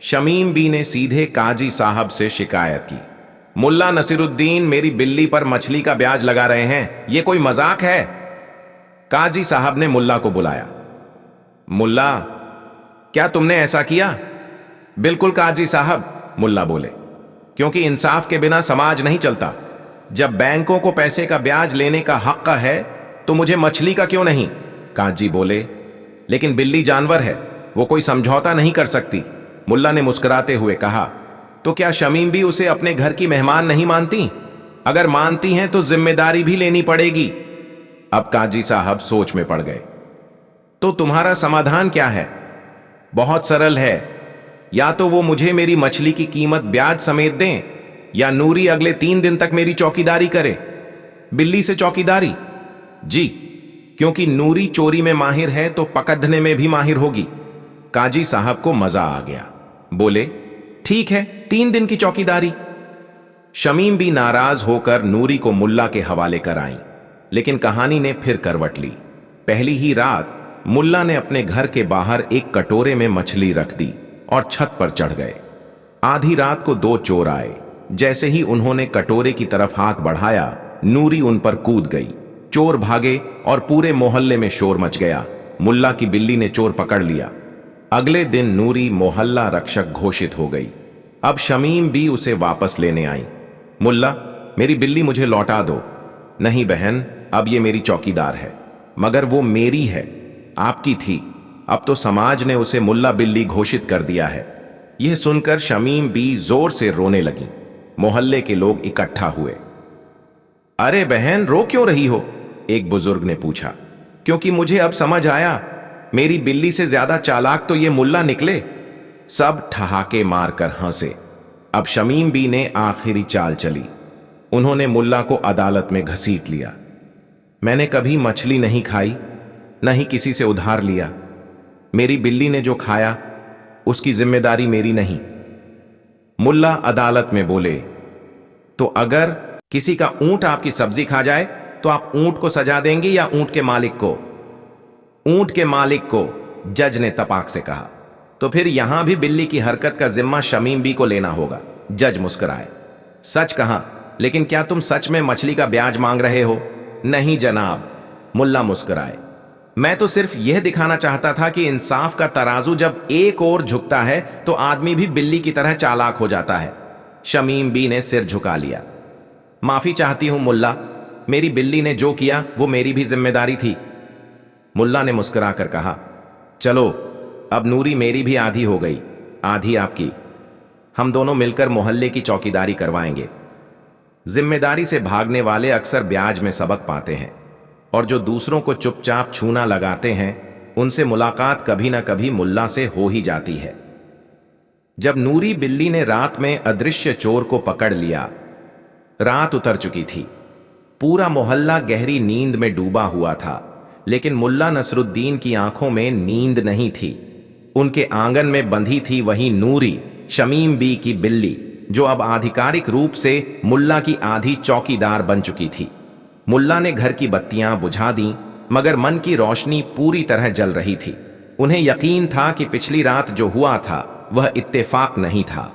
शमीम बी ने सीधे काजी साहब से शिकायत की, मुल्ला नसीरुद्दीन मेरी बिल्ली पर मछली का ब्याज लगा रहे हैं, ये कोई मजाक है? काजी साहब ने मुल्ला को बुलाया। मुल्ला, क्या तुमने ऐसा किया? बिल्कुल काजी साहब, मुल्ला बोले, क्योंकि इंसाफ के बिना समाज नहीं चलता। जब बैंकों को पैसे का ब्याज लेने का हक है तो मुझे मछली का क्यों नहीं? काजी बोले, लेकिन बिल्ली जानवर है, वो कोई समझौता नहीं कर सकती। मुल्ला ने मुस्कुराते हुए कहा, तो क्या शमीम भी उसे अपने घर की मेहमान नहीं मानती? अगर मानती हैं तो जिम्मेदारी भी लेनी पड़ेगी। अब काजी साहब सोच में पड़ गए। तो तुम्हारा समाधान क्या है? बहुत सरल है, या तो वो मुझे मेरी मछली की कीमत ब्याज समेत दें, या नूरी अगले 3 दिन तक मेरी चौकीदारी करे। बिल्ली से चौकीदारी? जी, क्योंकि नूरी चोरी में माहिर है तो पकड़ने में भी माहिर होगी। काजी साहब को मजा आ गया, बोले, ठीक है, 3 दिन की चौकीदारी। शमीम भी नाराज होकर नूरी को मुल्ला के हवाले कर आई, लेकिन कहानी ने फिर करवट ली। पहली ही रात मुल्ला ने अपने घर के बाहर एक कटोरे में मछली रख दी और छत पर चढ़ गए। आधी रात को 2 चोर आए। जैसे ही उन्होंने कटोरे की तरफ हाथ बढ़ाया, नूरी उन पर कूद गई, चोर भागे और पूरे मोहल्ले में शोर मच गया। मुल्ला की बिल्ली ने चोर पकड़ लिया। अगले दिन नूरी मोहल्ला रक्षक घोषित हो गई। अब शमीम भी उसे वापस लेने आई। मुल्ला, मेरी बिल्ली मुझे लौटा दो। नहीं बहन, अब ये मेरी चौकीदार है। मगर वो मेरी है, आपकी थी। अब तो समाज ने उसे मुल्ला बिल्ली घोषित कर दिया है। यह सुनकर शमीम भी जोर से रोने लगी। मोहल्ले के लोग इकट्ठा हुए। अरे बहन, रो क्यों रही हो? एक बुजुर्ग ने पूछा। क्योंकि मुझे अब समझ आया, मेरी बिल्ली से ज्यादा चालाक तो ये मुल्ला निकले। सब ठहाके मारकर हंसे। अब शमीम बी ने आखिरी चाल चली। उन्होंने मुल्ला को अदालत में घसीट लिया। मैंने कभी मछली नहीं खाई, न ही किसी से उधार लिया। मेरी बिल्ली ने जो खाया उसकी जिम्मेदारी मेरी नहीं। मुल्ला अदालत में बोले, तो अगर किसी का ऊंट आपकी सब्जी खा जाए तो आप ऊंट को सजा देंगे या ऊंट के मालिक को? ऊंट के मालिक को, जज ने तपाक से कहा। तो फिर यहां भी बिल्ली की हरकत का जिम्मा शमीम बी को लेना होगा। जज मुस्कुराए। सच कहा, लेकिन क्या तुम सच में मछली का ब्याज मांग रहे हो? नहीं जनाब, मुल्ला मुस्कुराए। मैं तो सिर्फ यह दिखाना चाहता था कि इंसाफ का तराजू जब एक ओर झुकता है तो आदमी भी बिल्ली की तरह चालाक हो जाता है। शमीम बी ने सिर झुका लिया। माफी चाहती हूं मुल्ला, मेरी बिल्ली ने जो किया वो मेरी भी जिम्मेदारी थी। मुल्ला ने मुस्कुराकर कहा, चलो अब नूरी मेरी भी आधी हो गई, आधी आपकी। हम दोनों मिलकर मोहल्ले की चौकीदारी करवाएंगे। जिम्मेदारी से भागने वाले अक्सर ब्याज में सबक पाते हैं, और जो दूसरों को चुपचाप छूना लगाते हैं उनसे मुलाकात कभी ना कभी मुल्ला से हो ही जाती है। जब नूरी बिल्ली ने रात में अदृश्य चोर को पकड़ लिया, रात उतर चुकी थी। पूरा मोहल्ला गहरी नींद में डूबा हुआ था, लेकिन मुल्ला नसरुद्दीन की आंखों में नींद नहीं थी। उनके आंगन में बंधी थी वही नूरी, शमीम बी की बिल्ली, जो अब आधिकारिक रूप से मुल्ला की आधी चौकीदार बन चुकी थी। मुल्ला ने घर की बत्तियां बुझा दी, मगर मन की रोशनी पूरी तरह जल रही थी। उन्हें यकीन था कि पिछली रात जो हुआ था वह इत्तेफाक नहीं था।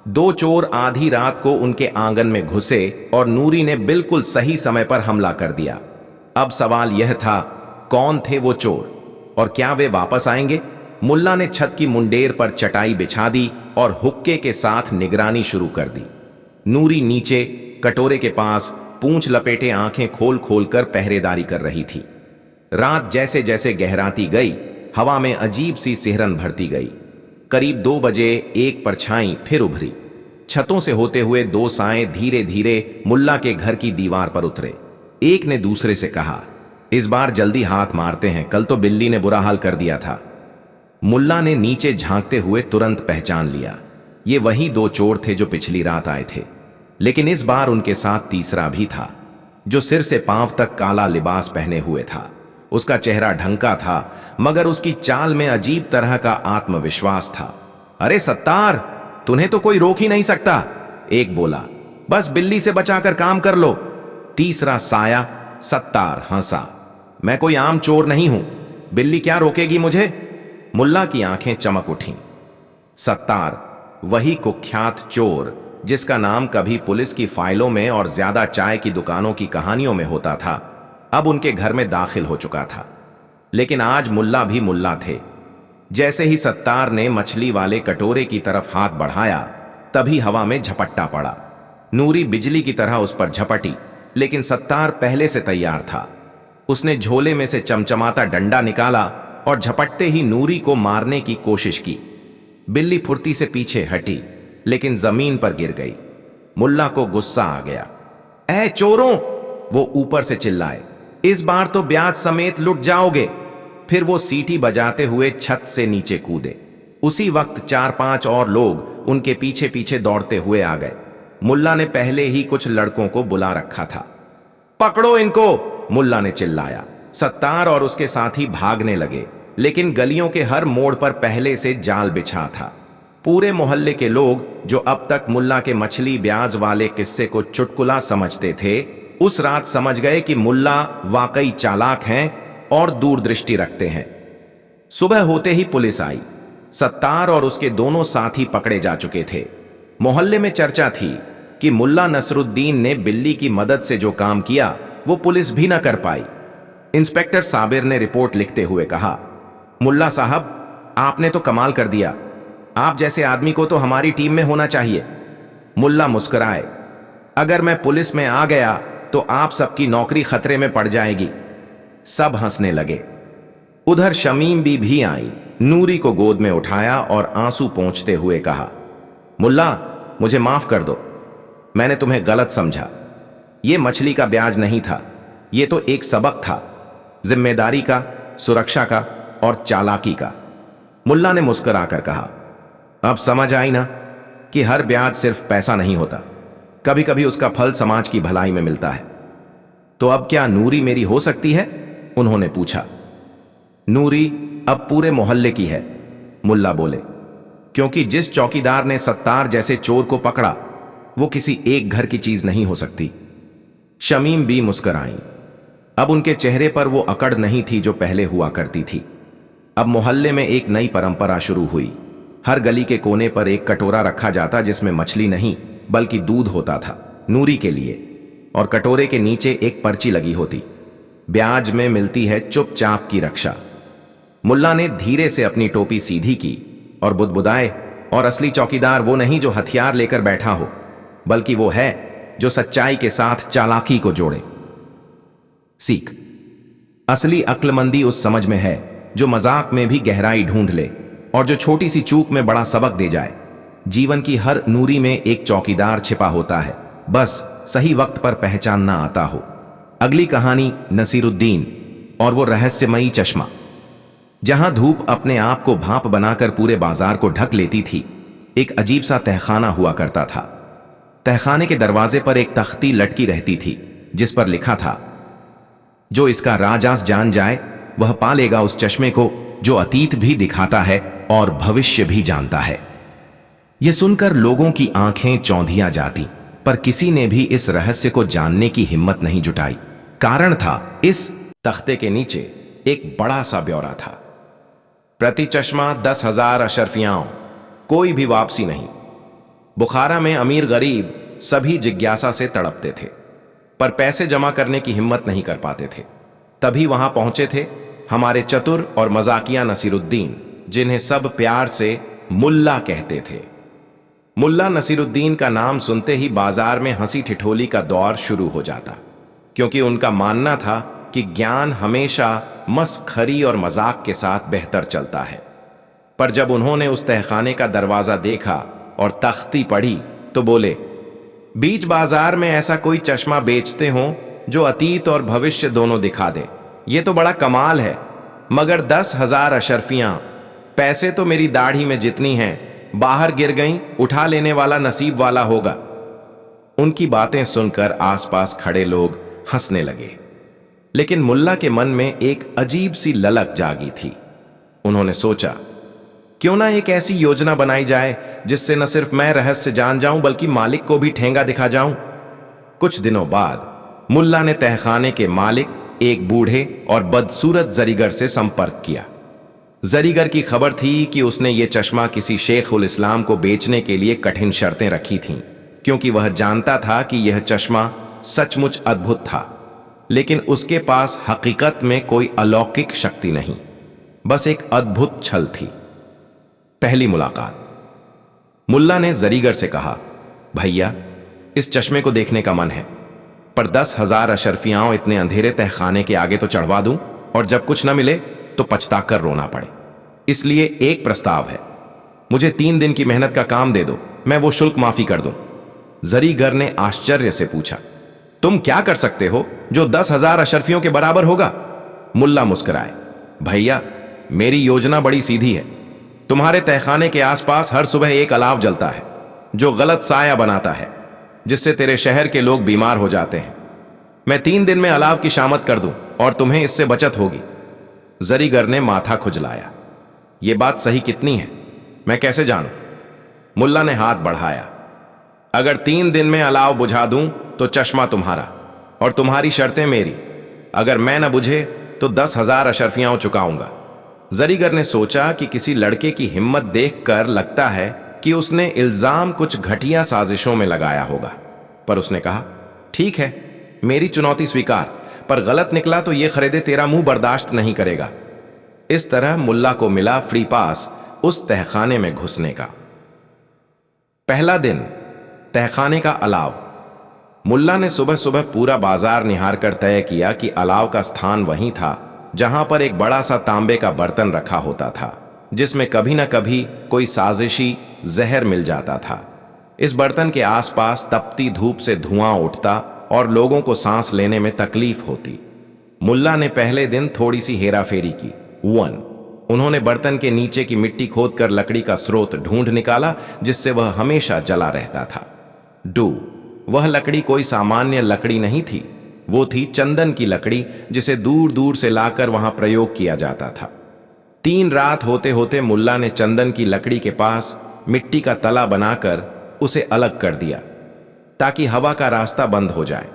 दो चोर आधी रात को उनके आंगन में घुसे और नूरी ने बिल्कुल सही समय पर हमला कर दिया। अब सवाल यह था, कौन थे वो चोर और क्या वे वापस आएंगे? मुल्ला ने छत की मुंडेर पर चटाई बिछा दी और हुक्के के साथ निगरानी शुरू कर दी। नूरी नीचे कटोरे के पास पूंछ लपेटे आंखें खोल खोल कर पहरेदारी कर रही थी। रात जैसे जैसे गहराती गई, हवा में अजीब सी सिहरन भरती गई। करीब 2 बजे एक परछाई फिर उभरी। छतों से होते हुए 2 साएं धीरे धीरे मुल्ला के घर की दीवार पर उतरे। एक ने दूसरे से कहा, इस बार जल्दी हाथ मारते हैं, कल तो बिल्ली ने बुरा हाल कर दिया था। मुल्ला ने नीचे झांकते हुए तुरंत पहचान लिया, ये वही 2 चोर थे जो पिछली रात आए थे। लेकिन इस बार उनके साथ तीसरा भी था, जो सिर से पांव तक काला लिबास पहने हुए था। उसका चेहरा ढंका था, मगर उसकी चाल में अजीब तरह का आत्मविश्वास था। अरे सत्तार, तुम्हें तो कोई रोक ही नहीं सकता, एक बोला। बस बिल्ली से बचाकर काम कर लो। तीसरा साया सत्तार हंसा। मैं कोई आम चोर नहीं हूं, बिल्ली क्या रोकेगी मुझे? मुल्ला की आंखें चमक उठीं। सत्तार, वही कुख्यात चोर जिसका नाम कभी पुलिस की फाइलों में और ज्यादा चाय की दुकानों की कहानियों में होता था, अब उनके घर में दाखिल हो चुका था। लेकिन आज मुल्ला भी मुल्ला थे। जैसे ही सत्तार ने मछली वाले कटोरे की तरफ हाथ बढ़ाया, तभी हवा में झपट्टा पड़ा। नूरी बिजली की तरह उस पर झपटी, लेकिन सत्तार पहले से तैयार था। उसने झोले में से चमचमाता डंडा निकाला और झपटते ही नूरी को मारने की कोशिश की। बिल्ली फुर्ती से पीछे हटी, लेकिन जमीन पर गिर गई। मुल्ला को गुस्सा आ गया। ऐ चोरों, वो ऊपर से चिल्लाए, इस बार तो ब्याज समेत लुट जाओगे। फिर वो सीटी बजाते हुए छत से नीचे कूदे। उसी वक्त 4-5 और लोग उनके पीछे पीछे दौड़ते हुए आ गए। मुल्ला ने पहले ही कुछ लड़कों को बुला रखा था। पकड़ो इनको, मुल्ला ने चिल्लाया। सत्तार और उसके साथी भागने लगे, लेकिन गलियों के हर मोड़ पर पहले से जाल बिछा था। पूरे मोहल्ले के लोग, जो अब तक मुल्ला के मछली ब्याज वाले किस्से को चुटकुला समझते थे, उस रात समझ गए कि मुल्ला वाकई चालाक हैं और दूरदृष्टि रखते हैं। सुबह होते ही पुलिस आई। सत्तार और उसके दोनों साथी पकड़े जा चुके थे। मोहल्ले में चर्चा थी कि मुल्ला नसरुद्दीन ने बिल्ली की मदद से जो काम किया वो पुलिस भी ना कर पाई। इंस्पेक्टर साबिर ने रिपोर्ट लिखते हुए कहा, मुल्ला साहब, आपने तो कमाल कर दिया। आप जैसे आदमी को तो हमारी टीम में होना चाहिए। मुल्ला मुस्कुराए, अगर मैं पुलिस में आ गया तो आप सबकी नौकरी खतरे में पड़ जाएगी। सब हंसने लगे। उधर शमीम भी आई, नूरी को गोद में उठाया और आंसू पोंछते हुए कहा, मुल्ला, मुझे माफ कर दो, मैंने तुम्हें गलत समझा। ये मछली का ब्याज नहीं था, ये तो एक सबक था, जिम्मेदारी का, सुरक्षा का और चालाकी का। मुल्ला ने मुस्कुराकर कहा, अब समझ आई ना कि हर ब्याज सिर्फ पैसा नहीं होता, कभी कभी उसका फल समाज की भलाई में मिलता है। तो अब क्या नूरी मेरी हो सकती है? उन्होंने पूछा। नूरी अब पूरे मोहल्ले की है, मुल्ला बोले, क्योंकि जिस चौकीदार ने सत्तार जैसे चोर को पकड़ा वो किसी एक घर की चीज नहीं हो सकती। शमीम भी मुस्कुराई। अब उनके चेहरे पर वो अकड़ नहीं थी जो पहले हुआ करती थी। अब मोहल्ले में एक नई परंपरा शुरू हुई। हर गली के कोने पर एक कटोरा रखा जाता जिसमें मछली नहीं बल्कि दूध होता था, नूरी के लिए, और कटोरे के नीचे एक पर्ची लगी होती, ब्याज में मिलती है चुपचाप की रक्षा। मुल्ला ने धीरे से अपनी टोपी सीधी की और बुदबुदाए, और असली चौकीदार वो नहीं जो हथियार लेकर बैठा हो, बल्कि वो है जो सच्चाई के साथ चालाकी को जोड़े। सीख, असली अक्लमंदी उस समझ में है जो मजाक में भी गहराई ढूंढ ले और जो छोटी सी चूक में बड़ा सबक दे जाए। जीवन की हर नूरी में एक चौकीदार छिपा होता है, बस सही वक्त पर पहचानना आता हो। अगली कहानी नसीरुद्दीन और वो रहस्यमयी चश्मा। जहां धूप अपने आप को भाप बनाकर पूरे बाजार को ढक लेती थी, एक अजीब सा तहखाना हुआ करता था। तहखाने के दरवाजे पर एक तख्ती लटकी रहती थी जिस पर लिखा था, जो इसका राजास जान जाए वह पा लेगा उस चश्मे को जो अतीत भी दिखाता है और भविष्य भी जानता है। यह सुनकर लोगों की आंखें चौंधिया जाती, पर किसी ने भी इस रहस्य को जानने की हिम्मत नहीं जुटाई। कारण था, इस तख्ते के नीचे एक बड़ा सा ब्यौरा था। प्रति चश्मा 10,000 अशरफियाओं, कोई भी वापसी नहीं। बुखारा में अमीर गरीब सभी जिज्ञासा से तड़पते थे, पर पैसे जमा करने की हिम्मत नहीं कर पाते थे। तभी वहां पहुंचे थे हमारे चतुर और मजाकिया नसीरुद्दीन, जिन्हें सब प्यार से मुल्ला कहते थे। मुल्ला नसीरुद्दीन का नाम सुनते ही बाजार में हंसी ठिठोली का दौर शुरू हो जाता, क्योंकि उनका मानना था कि ज्ञान हमेशा मस्खरी और मजाक के साथ बेहतर चलता है। पर जब उन्होंने उस तहखाने का दरवाजा देखा और तख्ती पढ़ी तो बोले, बीच बाजार में ऐसा कोई चश्मा बेचते हो जो अतीत और भविष्य दोनों दिखा दे, ये तो बड़ा कमाल है। मगर 10,000 अशरफियां, पैसे तो मेरी दाढ़ी में जितनी हैं, बाहर गिर गईं, उठा लेने वाला नसीब वाला होगा। उनकी बातें सुनकर आसपास खड़े लोग हंसने लगे, लेकिन मुल्ला के मन में एक अजीब सी ललक जागी थी। उन्होंने सोचा, क्यों ना एक ऐसी योजना बनाई जाए जिससे न सिर्फ मैं रहस्य जान जाऊं बल्कि मालिक को भी ठेंगा दिखा जाऊं। कुछ दिनों बाद मुल्ला ने तहखाने के मालिक, एक बूढ़े और बदसूरत जरीगर से संपर्क किया। जरीगर की खबर थी कि उसने ये चश्मा किसी शेख उल इस्लाम को बेचने के लिए कठिन शर्तें रखी थीं, क्योंकि वह जानता था कि यह चश्मा सचमुच अद्भुत था, लेकिन उसके पास हकीकत में कोई अलौकिक शक्ति नहीं, बस एक अद्भुत छल थी। पहली मुलाकात। मुल्ला ने जरीगर से कहा, भैया, इस चश्मे को देखने का मन है, पर 10,000 अशरफियाओं इतने अंधेरे तहखाने के आगे तो चढ़वा दूं और जब कुछ न मिले तो पछताकर रोना पड़े। इसलिए एक प्रस्ताव है, मुझे 3 दिन की मेहनत का काम दे दो, मैं वो शुल्क माफी कर दूं। जरीगर ने आश्चर्य से पूछा, तुम क्या कर सकते हो जो 10,000 अशरफियों के बराबर होगा? मुल्ला मुस्कुराए, भैया, मेरी योजना बड़ी सीधी है। तुम्हारे तहखाने के आसपास हर सुबह एक अलाव जलता है जो गलत साया बनाता है, जिससे तेरे शहर के लोग बीमार हो जाते हैं। मैं 3 दिन में अलाव की शामत कर दूं और तुम्हें इससे बचत होगी। जरीगर ने माथा खुजलाया, यह बात सही कितनी है, मैं कैसे जानूं? मुल्ला ने हाथ बढ़ाया, अगर 3 दिन में अलाव बुझा दूं तो चश्मा तुम्हारा और तुम्हारी शर्तें मेरी। अगर मैं न बुझे तो 10,000 अशरफियां चुकाऊंगा। जरीगर ने सोचा कि किसी लड़के की हिम्मत देखकर लगता है कि उसने इल्जाम कुछ घटिया साजिशों में लगाया होगा, पर उसने कहा, ठीक है, मेरी चुनौती स्वीकार, पर गलत निकला तो ये खरीदे तेरा मुंह बर्दाश्त नहीं करेगा। इस तरह मुल्ला को मिला फ्री पास उस तहखाने में घुसने का। पहला दिन, तहखाने का अलाव। मुल्ला ने सुबह सुबह पूरा बाजार निहार कर तय किया कि अलाव का स्थान वहीं था जहां पर एक बड़ा सा तांबे का बर्तन रखा होता था, जिसमें कभी न कभी कोई साजिशी जहर मिल जाता था। इस बर्तन के आसपास तपती धूप से धुआं उठता और लोगों को सांस लेने में तकलीफ होती। मुल्ला ने पहले दिन थोड़ी सी हेराफेरी की। 1, उन्होंने बर्तन के नीचे की मिट्टी खोदकर लकड़ी का स्रोत ढूंढ निकाला जिससे वह हमेशा जला रहता था। 2, वह लकड़ी कोई सामान्य लकड़ी नहीं थी, वो थी चंदन की लकड़ी जिसे दूर दूर से लाकर वहां प्रयोग किया जाता था। 3 रात होते होते मुल्ला ने चंदन की लकड़ी के पास मिट्टी का तला बनाकर उसे अलग कर दिया ताकि हवा का रास्ता बंद हो जाए।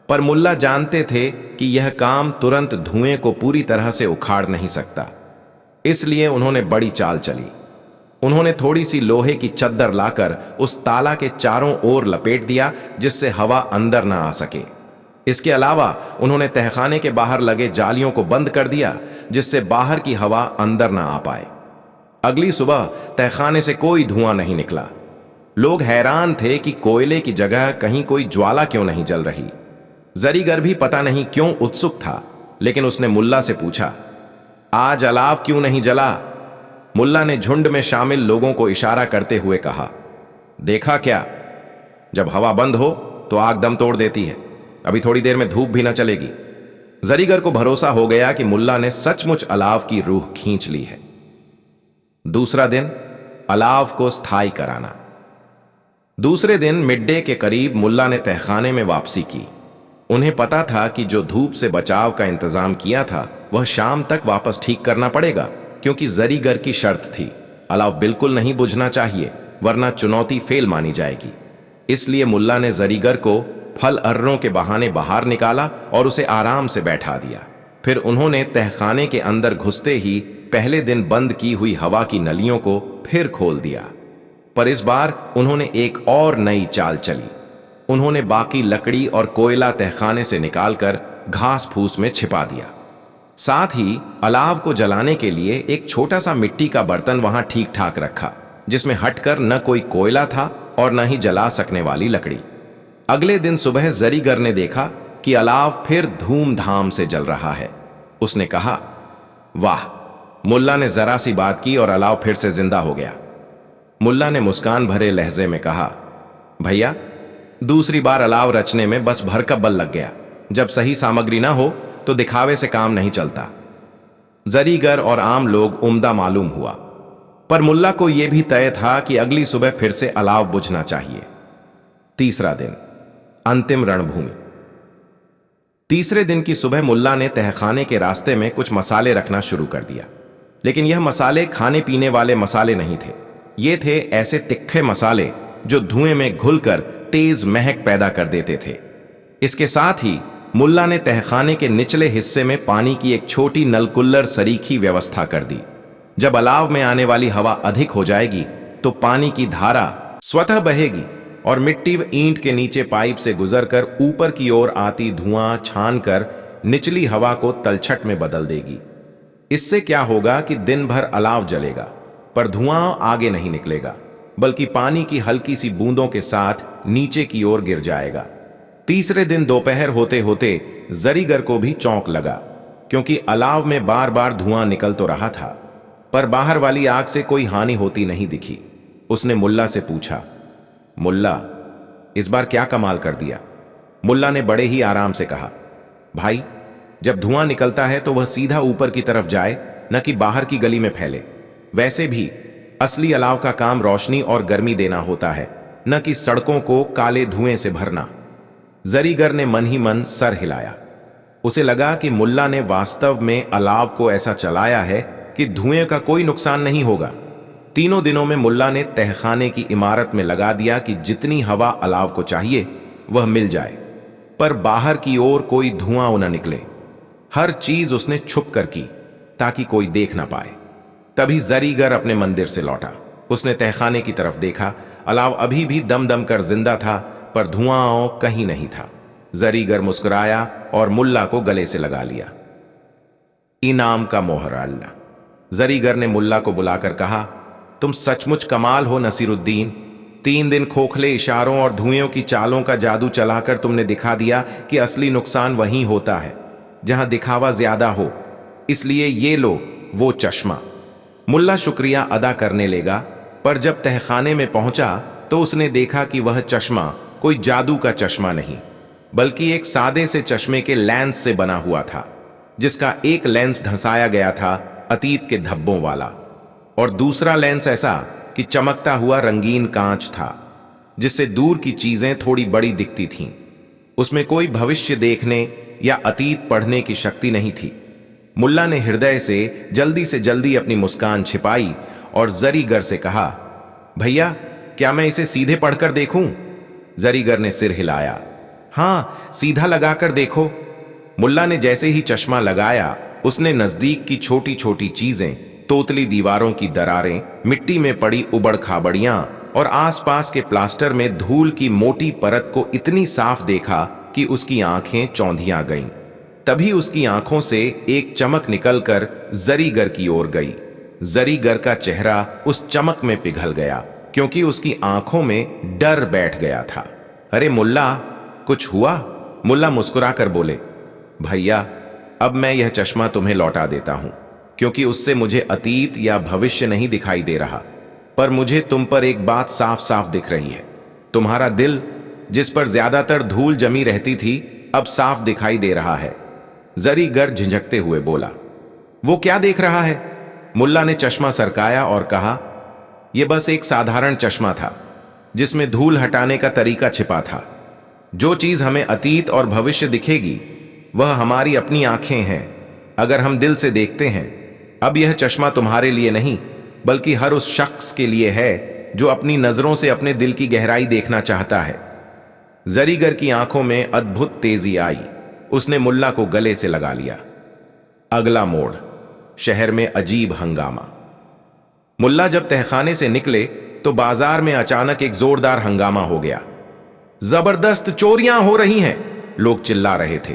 पर मुल्ला जानते थे कि यह काम तुरंत धुएं को पूरी तरह से उखाड़ नहीं सकता, इसलिए उन्होंने बड़ी चाल चली। उन्होंने थोड़ी सी लोहे की चद्दर लाकर उस ताला के चारों ओर लपेट दिया जिससे हवा अंदर ना आ सके। इसके अलावा उन्होंने तहखाने के बाहर लगे जालियों को बंद कर दिया जिससे बाहर की हवा अंदर ना आ पाए। अगली सुबह तहखाने से कोई धुआं नहीं निकला। लोग हैरान थे कि कोयले की जगह कहीं कोई ज्वाला क्यों नहीं जल रही। जरीगर भी पता नहीं क्यों उत्सुक था, लेकिन उसने मुल्ला से पूछा, आज अलाव क्यों नहीं जला? मुल्ला ने झुंड में शामिल लोगों को इशारा करते हुए कहा, देखा क्या, जब हवा बंद हो तो आग दम तोड़ देती है, अभी थोड़ी देर में धूप भी न चलेगी। जरीगर को भरोसा हो गया कि मुल्ला ने सचमुच अलाव की रूह खींच ली है। दूसरा दिन, अलाव को स्थायी कराना। दूसरे दिन मिड-डे के करीब मुल्ला ने तहखाने में वापसी की। उन्हें पता था कि जो धूप से बचाव का इंतजाम किया था वह शाम तक वापस ठीक करना पड़ेगा, क्योंकि जरीगर की शर्त थी, अलाव बिल्कुल नहीं बुझना चाहिए वरना चुनौती फेल मानी जाएगी। इसलिए मुल्ला ने जरीगर को फल अर्रों के बहाने बाहर निकाला और उसे आराम से बैठा दिया। फिर उन्होंने तहखाने के अंदर घुसते ही पहले दिन बंद की हुई हवा की नलियों को फिर खोल दिया। पर इस बार उन्होंने एक और नई चाल चली। उन्होंने बाकी लकड़ी और कोयला तहखाने से निकालकर घास फूस में छिपा दिया। साथ ही अलाव को जलाने के लिए एक छोटा सा मिट्टी का बर्तन वहां ठीक ठाक रखा, जिसमें हटकर न कोई कोयला था और न ही जला सकने वाली लकड़ी। अगले दिन सुबह जरीगर ने देखा कि अलाव फिर धूमधाम से जल रहा है। उसने कहा, वाह। मुल्ला ने जरा सी बात की और अलाव फिर से जिंदा हो गया। मुल्ला ने मुस्कान भरे लहजे में कहा, भैया, दूसरी बार अलाव रचने में बस भर का बल लग गया। जब सही सामग्री ना हो तो दिखावे से काम नहीं चलता। जरीगर और आम लोग उम्दा मालूम हुआ, पर मुल्ला को यह भी तय था कि अगली सुबह फिर से अलाव बुझना चाहिए। तीसरा दिन, अंतिम रणभूमि। तीसरे दिन की सुबह मुल्ला ने तहखाने के रास्ते में कुछ मसाले रखना शुरू कर दिया, लेकिन यह मसाले खाने पीने वाले मसाले नहीं थे। ये थे ऐसे तिखे मसाले जो धुएं में घुलकर तेज महक पैदा कर देते थे। इसके साथ ही मुल्ला ने तहखाने के निचले हिस्से में पानी की एक छोटी नलकुल्लर सरीखी व्यवस्था कर दी। जब अलाव में आने वाली हवा अधिक हो जाएगी तो पानी की धारा स्वतः बहेगी और मिट्टी व ईंट के नीचे पाइप से गुजरकर ऊपर की ओर आती धुआं छानकर निचली हवा को तलछट में बदल देगी। इससे क्या होगा कि दिन भर अलाव जलेगा, पर धुआं आगे नहीं निकलेगा, बल्कि पानी की हल्की सी बूंदों के साथ नीचे की ओर गिर जाएगा। तीसरे दिन दोपहर होते होते जरीगर को भी चौंक लगा, क्योंकि अलाव में बार बार धुआं निकल तो रहा था, पर बाहर वाली आग से कोई हानि होती नहीं दिखी। उसने मुल्ला से पूछा, मुल्ला, इस बार क्या कमाल कर दिया? मुल्ला ने बड़े ही आराम से कहा, भाई, जब धुआं निकलता है तो वह सीधा ऊपर की तरफ जाए, न कि बाहर की गली में फैले। वैसे भी असली अलाव का काम रोशनी और गर्मी देना होता है, न कि सड़कों को काले धुएं से भरना। जरीगर ने मन ही मन सर हिलाया। उसे लगा कि मुल्ला ने वास्तव में अलाव को ऐसा चलाया है कि धुएं का कोई नुकसान नहीं होगा। तीनों दिनों में मुल्ला ने तहखाने की इमारत में लगा दिया कि जितनी हवा अलाव को चाहिए वह मिल जाए, पर बाहर की ओर कोई धुआं न निकले। हर चीज उसने छुप कर की ताकि कोई देख ना पाए। तभी जरीगर अपने मंदिर से लौटा। उसने तहखाने की तरफ देखा। अलाव अभी भी दम दम कर जिंदा था, पर धुआं कहीं नहीं था। जरीगर मुस्कुराया और मुल्ला को गले से लगा लिया। इनाम का मोहर अल्लाह। जरीगर ने मुल्ला को बुलाकर कहा, तुम सचमुच कमाल हो नसीरुद्दीन। 3 दिन खोखले इशारों और धुएं की चालों का जादू चलाकर तुमने दिखा दिया कि असली नुकसान वहीं होता है जहां दिखावा ज्यादा हो। इसलिए ये लो वो चश्मा। मुल्ला शुक्रिया अदा करने लगा, पर जब तहखाने में पहुंचा तो उसने देखा कि वह चश्मा कोई जादू का चश्मा नहीं, बल्कि एक सादे से चश्मे के लेंस से बना हुआ था, जिसका एक लेंस धंसाया गया था अतीत के धब्बों वाला, और दूसरा लेंस ऐसा कि चमकता हुआ रंगीन कांच था, जिससे दूर की चीजें थोड़ी बड़ी दिखती थीं। उसमें कोई भविष्य देखने या अतीत पढ़ने की शक्ति नहीं थी। मुल्ला ने हृदय से जल्दी अपनी मुस्कान छिपाई और जरीगर से कहा, भैया क्या मैं इसे सीधे पढ़कर देखूं? जरीगर ने सिर हिलाया। हां, सीधा लगाकर देखो। मुल्ला ने जैसे ही चश्मा लगाया, उसने नजदीक की छोटी छोटी चीजें, तोतली दीवारों की दरारें, मिट्टी में पड़ी उबड़ खाबड़ियां और आसपास के प्लास्टर में धूल की मोटी परत को इतनी साफ देखा कि उसकी आंखें चौंधियां गईं। तभी उसकी आंखों से एक चमक निकलकर जरीगर की ओर गई। जरीगर का चेहरा उस चमक में पिघल गया, क्योंकि उसकी आंखों में डर बैठ गया था। अरे मुल्ला, कुछ हुआ? मुल्ला मुस्कुराकर बोले, भैया अब मैं यह चश्मा तुम्हें लौटा देता हूं, क्योंकि उससे मुझे अतीत या भविष्य नहीं दिखाई दे रहा, पर मुझे तुम पर एक बात साफ साफ दिख रही है। तुम्हारा दिल, जिस पर ज्यादातर धूल जमी रहती थी, अब साफ दिखाई दे रहा है। जरीगर झिझकते हुए बोला। वो क्या देख रहा है? मुल्ला ने चश्मा सरकाया और कहा, यह बस एक साधारण चश्मा था, जिसमें धूल हटाने का तरीका छिपा था। जो चीज हमें अतीत और भविष्य दिखेगी, वह हमारी अपनी आंखें हैं, अगर हम दिल से देखते हैं। अब यह चश्मा तुम्हारे लिए नहीं, बल्कि हर उस शख्स के लिए है जो अपनी नजरों से अपने दिल की गहराई देखना चाहता है। जरीगर की आंखों में अद्भुत तेजी आई। उसने मुल्ला को गले से लगा लिया। अगला मोड़, शहर में अजीब हंगामा। मुल्ला जब तहखाने से निकले तो बाजार में अचानक एक जोरदार हंगामा हो गया। जबरदस्त चोरियां हो रही हैं, लोग चिल्ला रहे थे।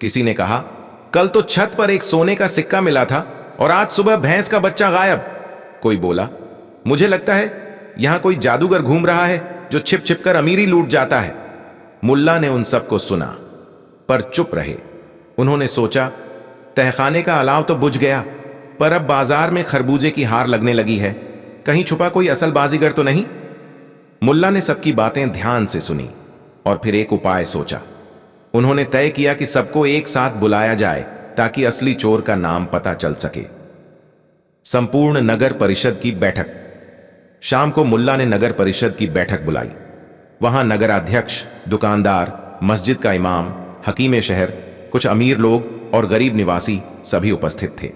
किसी ने कहा, कल तो छत पर एक सोने का सिक्का मिला था और आज सुबह भैंस का बच्चा गायब। कोई बोला, मुझे लगता है यहां कोई जादूगर घूम रहा है जो छिप छिप कर अमीरी लूट जाता है। मुल्ला ने उन सबको सुना, पर चुप रहे। उन्होंने सोचा, तहखाने का अलाव तो बुझ गया, पर अब बाजार में खरबूजे की हार लगने लगी है। कहीं छुपा कोई असल बाजीगर तो नहीं? मुल्ला ने सबकी बातें ध्यान से सुनी और फिर एक उपाय सोचा। उन्होंने तय किया कि सबको एक साथ बुलाया जाए ताकि असली चोर का नाम पता चल सके। संपूर्ण नगर परिषद की बैठक। शाम को मुल्ला ने नगर परिषद की बैठक बुलाई। वहां नगराध्यक्ष, दुकानदार, मस्जिद का इमाम, हकीम शहर, कुछ अमीर लोग और गरीब निवासी सभी उपस्थित थे।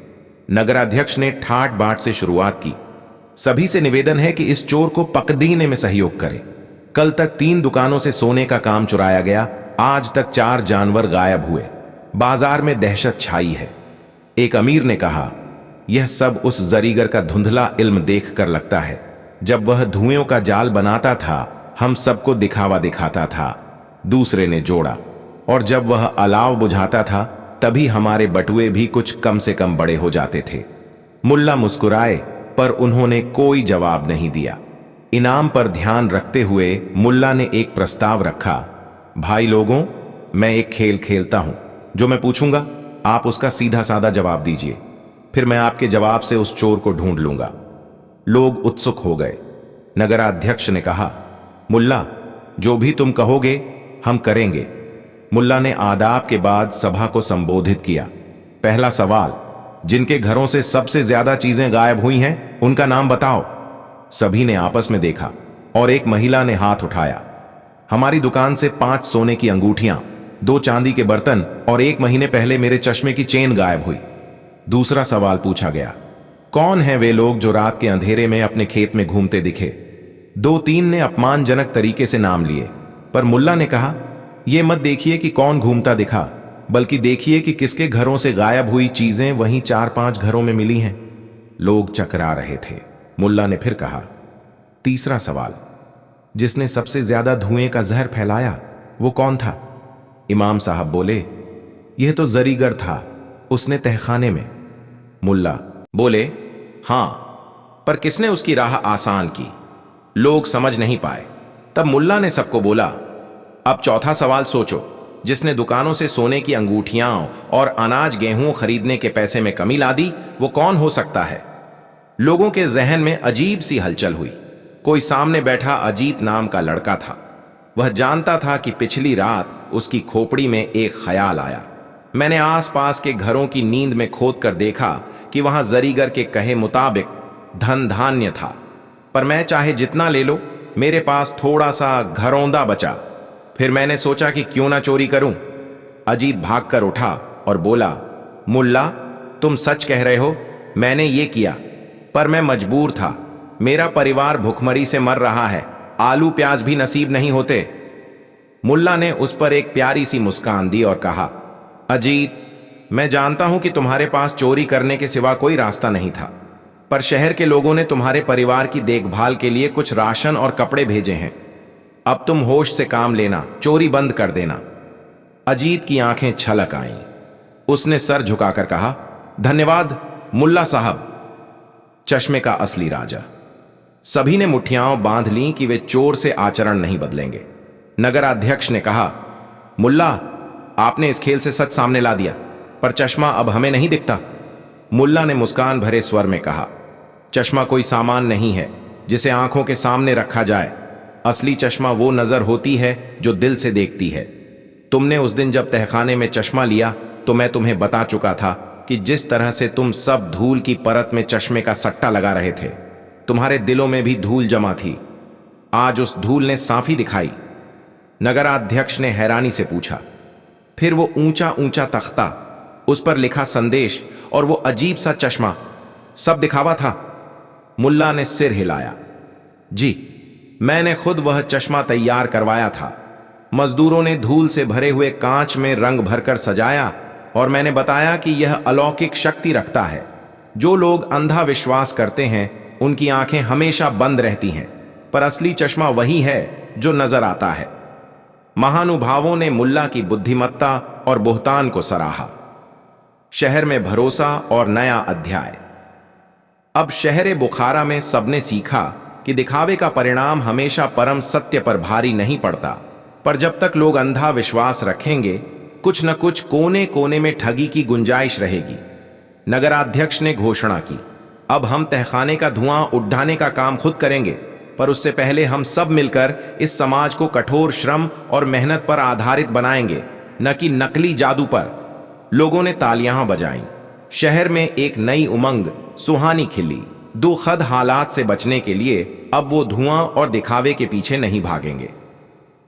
नगराध्यक्ष ने ठाट बाट से शुरुआत की। सभी से निवेदन है कि इस चोर को पकड़ने में सहयोग करें। कल तक 3 दुकानों से सोने का काम चुराया गया, आज तक 4 जानवर गायब हुए। बाजार में दहशत छाई है। एक अमीर ने कहा, यह सब उस जरीगर का धुंधला इल्म देखकर लगता है। जब वह धुएं का जाल बनाता था, हम सबको दिखावा दिखाता था। दूसरे ने जोड़ा, और जब वह अलाव बुझाता था, तभी हमारे बटुए भी कुछ कम से कम बड़े हो जाते थे। मुल्ला मुस्कुराए, पर उन्होंने कोई जवाब नहीं दिया। इनाम पर ध्यान रखते हुए मुल्ला ने एक प्रस्ताव रखा, भाई लोगों, मैं एक खेल खेलता हूं। जो मैं पूछूंगा, आप उसका सीधा साधा जवाब दीजिए, फिर मैं आपके जवाब से उस चोर को ढूंढ लूंगा। लोग उत्सुक हो गए। नगराध्यक्ष ने कहा, मुल्ला, जो भी तुम कहोगे हम करेंगे। मुल्ला ने आदाब के बाद सभा को संबोधित किया। पहला सवाल, जिनके घरों से सबसे ज्यादा चीजें गायब हुई हैं, उनका नाम बताओ। सभी ने आपस में देखा और एक महिला ने हाथ उठाया। हमारी दुकान से 5 सोने की अंगूठियां, 2 चांदी के बर्तन और 1 महीने पहले मेरे चश्मे की चेन गायब हुई। दूसरा सवाल पूछा गया, कौन हैं वे लोग जो रात के अंधेरे में अपने खेत में घूमते दिखे? 2-3 ने अपमानजनक तरीके से नाम लिए, पर मुल्ला ने कहा, यह मत देखिए कि कौन घूमता दिखा, बल्कि देखिए कि किसके घरों से गायब हुई चीजें वहीं 4-5 घरों में मिली हैं। लोग चकरा रहे थे। मुल्ला ने फिर कहा, तीसरा सवाल, जिसने सबसे ज्यादा धुएं का जहर फैलाया, वो कौन था? इमाम साहब बोले, यह तो जरीगर था, उसने तहखाने में। मुल्ला बोले, हां, पर किसने उसकी राह आसान की? लोग समझ नहीं पाए। तब मुल्ला ने सबको बोला, अब चौथा सवाल सोचो, जिसने दुकानों से सोने की अंगूठियां और अनाज गेहूं खरीदने के पैसे में कमी ला दी, वो कौन हो सकता है? लोगों के जहन में अजीब सी हलचल हुई। कोई सामने बैठा अजीत नाम का लड़का था। वह जानता था कि पिछली रात उसकी खोपड़ी में एक ख्याल आया। मैंने आसपास के घरों की नींद में खोद कर देखा कि वहां जरीगर के कहे मुताबिक धन धान्य था, पर मैं चाहे जितना ले लो, मेरे पास थोड़ा सा घरौंदा बचा। फिर मैंने सोचा कि क्यों ना चोरी करूं। अजीत भागकर उठा और बोला, मुल्ला, तुम सच कह रहे हो, मैंने ये किया, पर मैं मजबूर था। मेरा परिवार भुखमरी से मर रहा है, आलू प्याज भी नसीब नहीं होते। मुल्ला ने उस पर एक प्यारी सी मुस्कान दी और कहा, अजीत, मैं जानता हूं कि तुम्हारे पास चोरी करने के सिवा कोई रास्ता नहीं था, पर शहर के लोगों ने तुम्हारे परिवार की देखभाल के लिए कुछ राशन और कपड़े भेजे हैं। अब तुम होश से काम लेना, चोरी बंद कर देना। अजीत की आंखें छलक आईं। उसने सर झुकाकर कहा, धन्यवाद मुल्ला साहब। चश्मे का असली राजा। सभी ने मुठ्ठियां बांध लीं कि वे चोर से आचरण नहीं बदलेंगे। नगराध्यक्ष ने कहा, मुल्ला, आपने इस खेल से सच सामने ला दिया, पर चश्मा अब हमें नहीं दिखता। मुल्ला ने मुस्कान भरे स्वर में कहा, चश्मा कोई सामान नहीं है जिसे आंखों के सामने रखा जाए। असली चश्मा वो नजर होती है जो दिल से देखती है। तुमने उस दिन जब तहखाने में चश्मा लिया तो मैं तुम्हें बता चुका था कि जिस तरह से तुम सब धूल की परत में चश्मे का सट्टा लगा रहे थे, तुम्हारे दिलों में भी धूल जमा थी। आज उस धूल ने साफी दिखाई। नगराध्यक्ष ने हैरानी से पूछा। फिर वो ऊंचा ऊंचा तख्ता, उस पर लिखा संदेश और वो अजीब सा चश्मा, सब दिखावा था? मुल्ला ने सिर हिलाया। जी, मैंने खुद वह चश्मा तैयार करवाया था। मजदूरों ने धूल से भरे हुए कांच में रंग भरकर सजाया और मैंने बताया कि यह अलौकिक शक्ति रखता है। जो लोग अंधा विश्वास करते हैं उनकी आंखें हमेशा बंद रहती हैं, पर असली चश्मा वही है जो नजर आता है। महानुभावों ने मुल्ला की बुद्धिमत्ता और बुहतान को सराहा। शहर में भरोसा और नया अध्याय। अब शहर बुखारा में सबने सीखा कि दिखावे का परिणाम हमेशा परम सत्य पर भारी नहीं पड़ता, पर जब तक लोग अंधा विश्वास रखेंगे, कुछ न कुछ कोने कोने में ठगी की गुंजाइश रहेगी। नगराध्यक्ष ने घोषणा की, अब हम तहखाने का धुआं उठाने का काम खुद करेंगे, पर उससे पहले हम सब मिलकर इस समाज को कठोर श्रम और मेहनत पर आधारित बनाएंगे, न कि नकली जादू पर। लोगों ने तालियां बजाईं। शहर में एक नई उमंग सुहानी खिली। दुखद हालात से बचने के लिए अब वो धुआं और दिखावे के पीछे नहीं भागेंगे।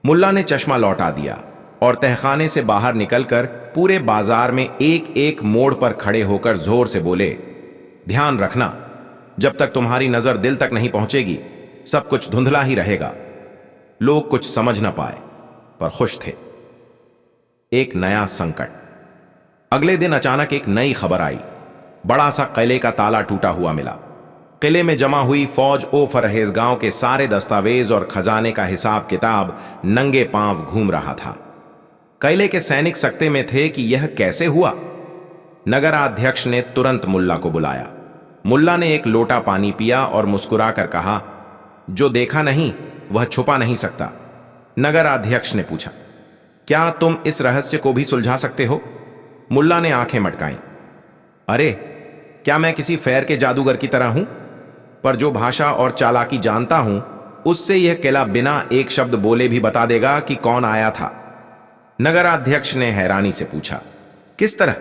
मुल्ला ने चश्मा लौटा दिया और तहखाने से बाहर निकलकर पूरे बाजार में एक एक मोड़ पर खड़े होकर जोर से बोले, ध्यान रखना, जब तक तुम्हारी नजर दिल तक नहीं पहुंचेगी, सब कुछ धुंधला ही रहेगा। लोग कुछ समझ न पाए, पर खुश थे। एक नया संकट। अगले दिन अचानक एक नई खबर आई। बड़ा सा किले का ताला टूटा हुआ मिला। किले में जमा हुई फौज ओ फरहेजगांव के सारे दस्तावेज और खजाने का हिसाब किताब नंगे पांव घूम रहा था। किले के सैनिक सकते में थे कि यह कैसे हुआ। नगराध्यक्ष ने तुरंत मुल्ला को बुलाया। मुल्ला ने एक लोटा पानी पिया और मुस्कुराकर कहा, जो देखा नहीं वह छुपा नहीं सकता। नगराध्यक्ष ने पूछा, क्या तुम इस रहस्य को भी सुलझा सकते हो? मुल्ला ने आंखें मटकाईं। अरे, क्या मैं किसी फैर के जादूगर की तरह हूं? पर जो भाषा और चालाकी जानता हूं, उससे यह किला बिना एक शब्द बोले भी बता देगा कि कौन आया था। नगराध्यक्ष ने हैरानी से पूछा, किस तरह?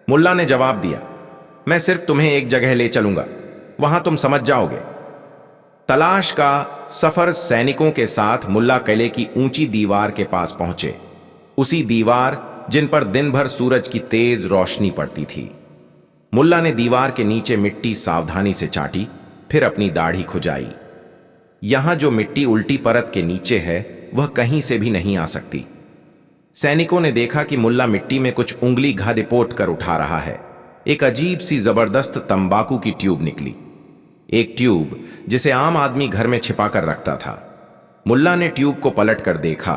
मुल्ला ने जवाब दिया, मैं सिर्फ तुम्हें एक जगह ले चलूंगा, वहां तुम समझ जाओगे। तलाश का सफर सैनिकों के साथ मुल्ला किले की ऊंची दीवार के पास पहुंचे। उसी दीवार जिन पर दिन भर सूरज की तेज रोशनी पड़ती थी। मुल्ला ने दीवार के नीचे मिट्टी सावधानी से चाटी, फिर अपनी दाढ़ी खुजाई। यहां जो मिट्टी उल्टी परत के नीचे है वह कहीं से भी नहीं आ सकती। सैनिकों ने देखा कि मुल्ला मिट्टी में कुछ उंगली घादिपोट कर उठा रहा है। एक अजीब सी जबरदस्त तंबाकू की ट्यूब निकली, एक ट्यूब जिसे आम आदमी घर में छिपा कर रखता था। मुल्ला ने ट्यूब को पलट कर देखा।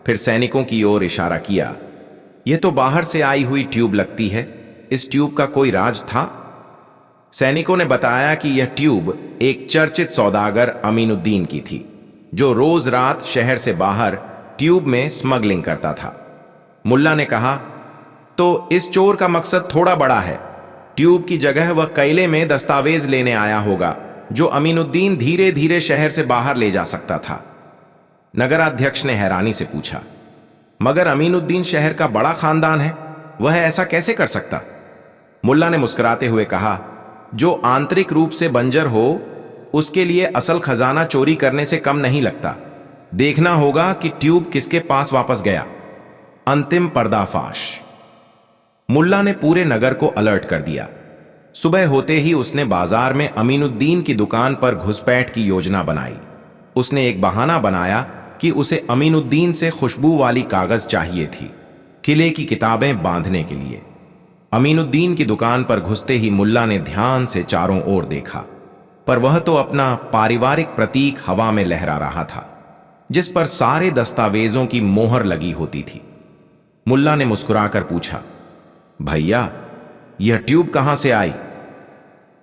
फिर सैनिकों की ओर इशारा किया। यह तो बाहर से आई हुई ट्यूब लगती है, इस ट्यूब का कोई राज था? सैनिकों ने बताया कि यह ट्यूब एक चर्चित सौदागर अमीनुद्दीन की थी, जो रोज रात शहर से बाहर ट्यूब में स्मगलिंग करता था। मुल्ला ने कहा, तो इस चोर का मकसद थोड़ा बड़ा है। ट्यूब की जगह वह कैले में दस्तावेज लेने आया होगा, जो अमीनुद्दीन धीरे धीरे शहर से बाहर ले जा सकता था। नगराध्यक्ष ने हैरानी से पूछा, मगर अमीनुद्दीन शहर का बड़ा खानदान है, वह ऐसा कैसे कर सकता? मुल्ला ने मुस्कुराते हुए कहा, जो आंतरिक रूप से बंजर हो उसके लिए असल खजाना चोरी करने से कम नहीं लगता। देखना होगा कि ट्यूब किसके पास वापस गया। अंतिम पर्दाफाश। मुल्ला ने पूरे नगर को अलर्ट कर दिया। सुबह होते ही उसने बाजार में अमीनुद्दीन की दुकान पर घुसपैठ की योजना बनाई। उसने एक बहाना बनाया कि उसे अमीनुद्दीन से खुशबू वाली कागज चाहिए थी, किले की किताबें बांधने के लिए। अमीनुद्दीन की दुकान पर घुसते ही मुल्ला ने ध्यान से चारों ओर देखा, पर वह तो अपना पारिवारिक प्रतीक हवा में लहरा रहा था, जिस पर सारे दस्तावेजों की मोहर लगी होती थी। मुल्ला ने मुस्कुराकर पूछा, भैया, यह ट्यूब कहां से आई?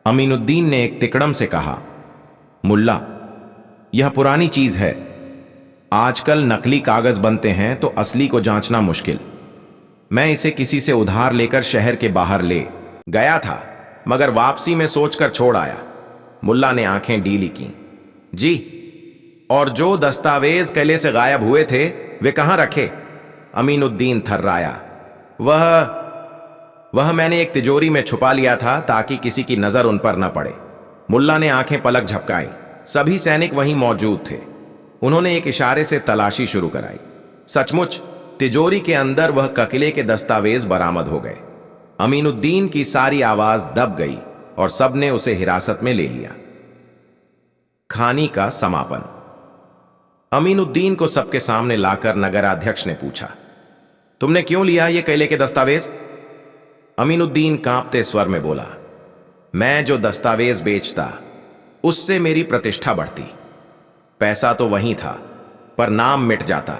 अमीनुद्दीन ने एक तिकड़म से कहा, मुल्ला, यह पुरानी चीज है। आजकल नकली कागज बनते हैं तो असली को जांचना मुश्किल। मैं इसे किसी से उधार लेकर शहर के बाहर ले गया था, मगर वापसी में सोचकर छोड़ आया। मुल्ला ने आंखें डीली की। जी, और जो दस्तावेज किले से गायब हुए थे वे कहां रखे? अमीनुद्दीन थर्राया। वह मैंने एक तिजोरी में छुपा लिया था ताकि किसी की नजर उन पर न पड़े। मुल्ला ने आंखें पलक झपकाई। सभी सैनिक वहीं मौजूद थे। उन्होंने एक इशारे से तलाशी शुरू कराई। सचमुच तिजोरी के अंदर वह किले के दस्तावेज बरामद हो गए। अमीनुद्दीन की सारी आवाज दब गई और सबने उसे हिरासत में ले लिया। कहानी का समापन। अमीनुद्दीन को सबके सामने लाकर नगराध्यक्ष ने पूछा, तुमने क्यों लिया ये किले के दस्तावेज? अमीनुद्दीन कांपते स्वर में बोला, मैं जो दस्तावेज बेचता उससे मेरी प्रतिष्ठा बढ़ती। पैसा तो वहीं था, पर नाम मिट जाता।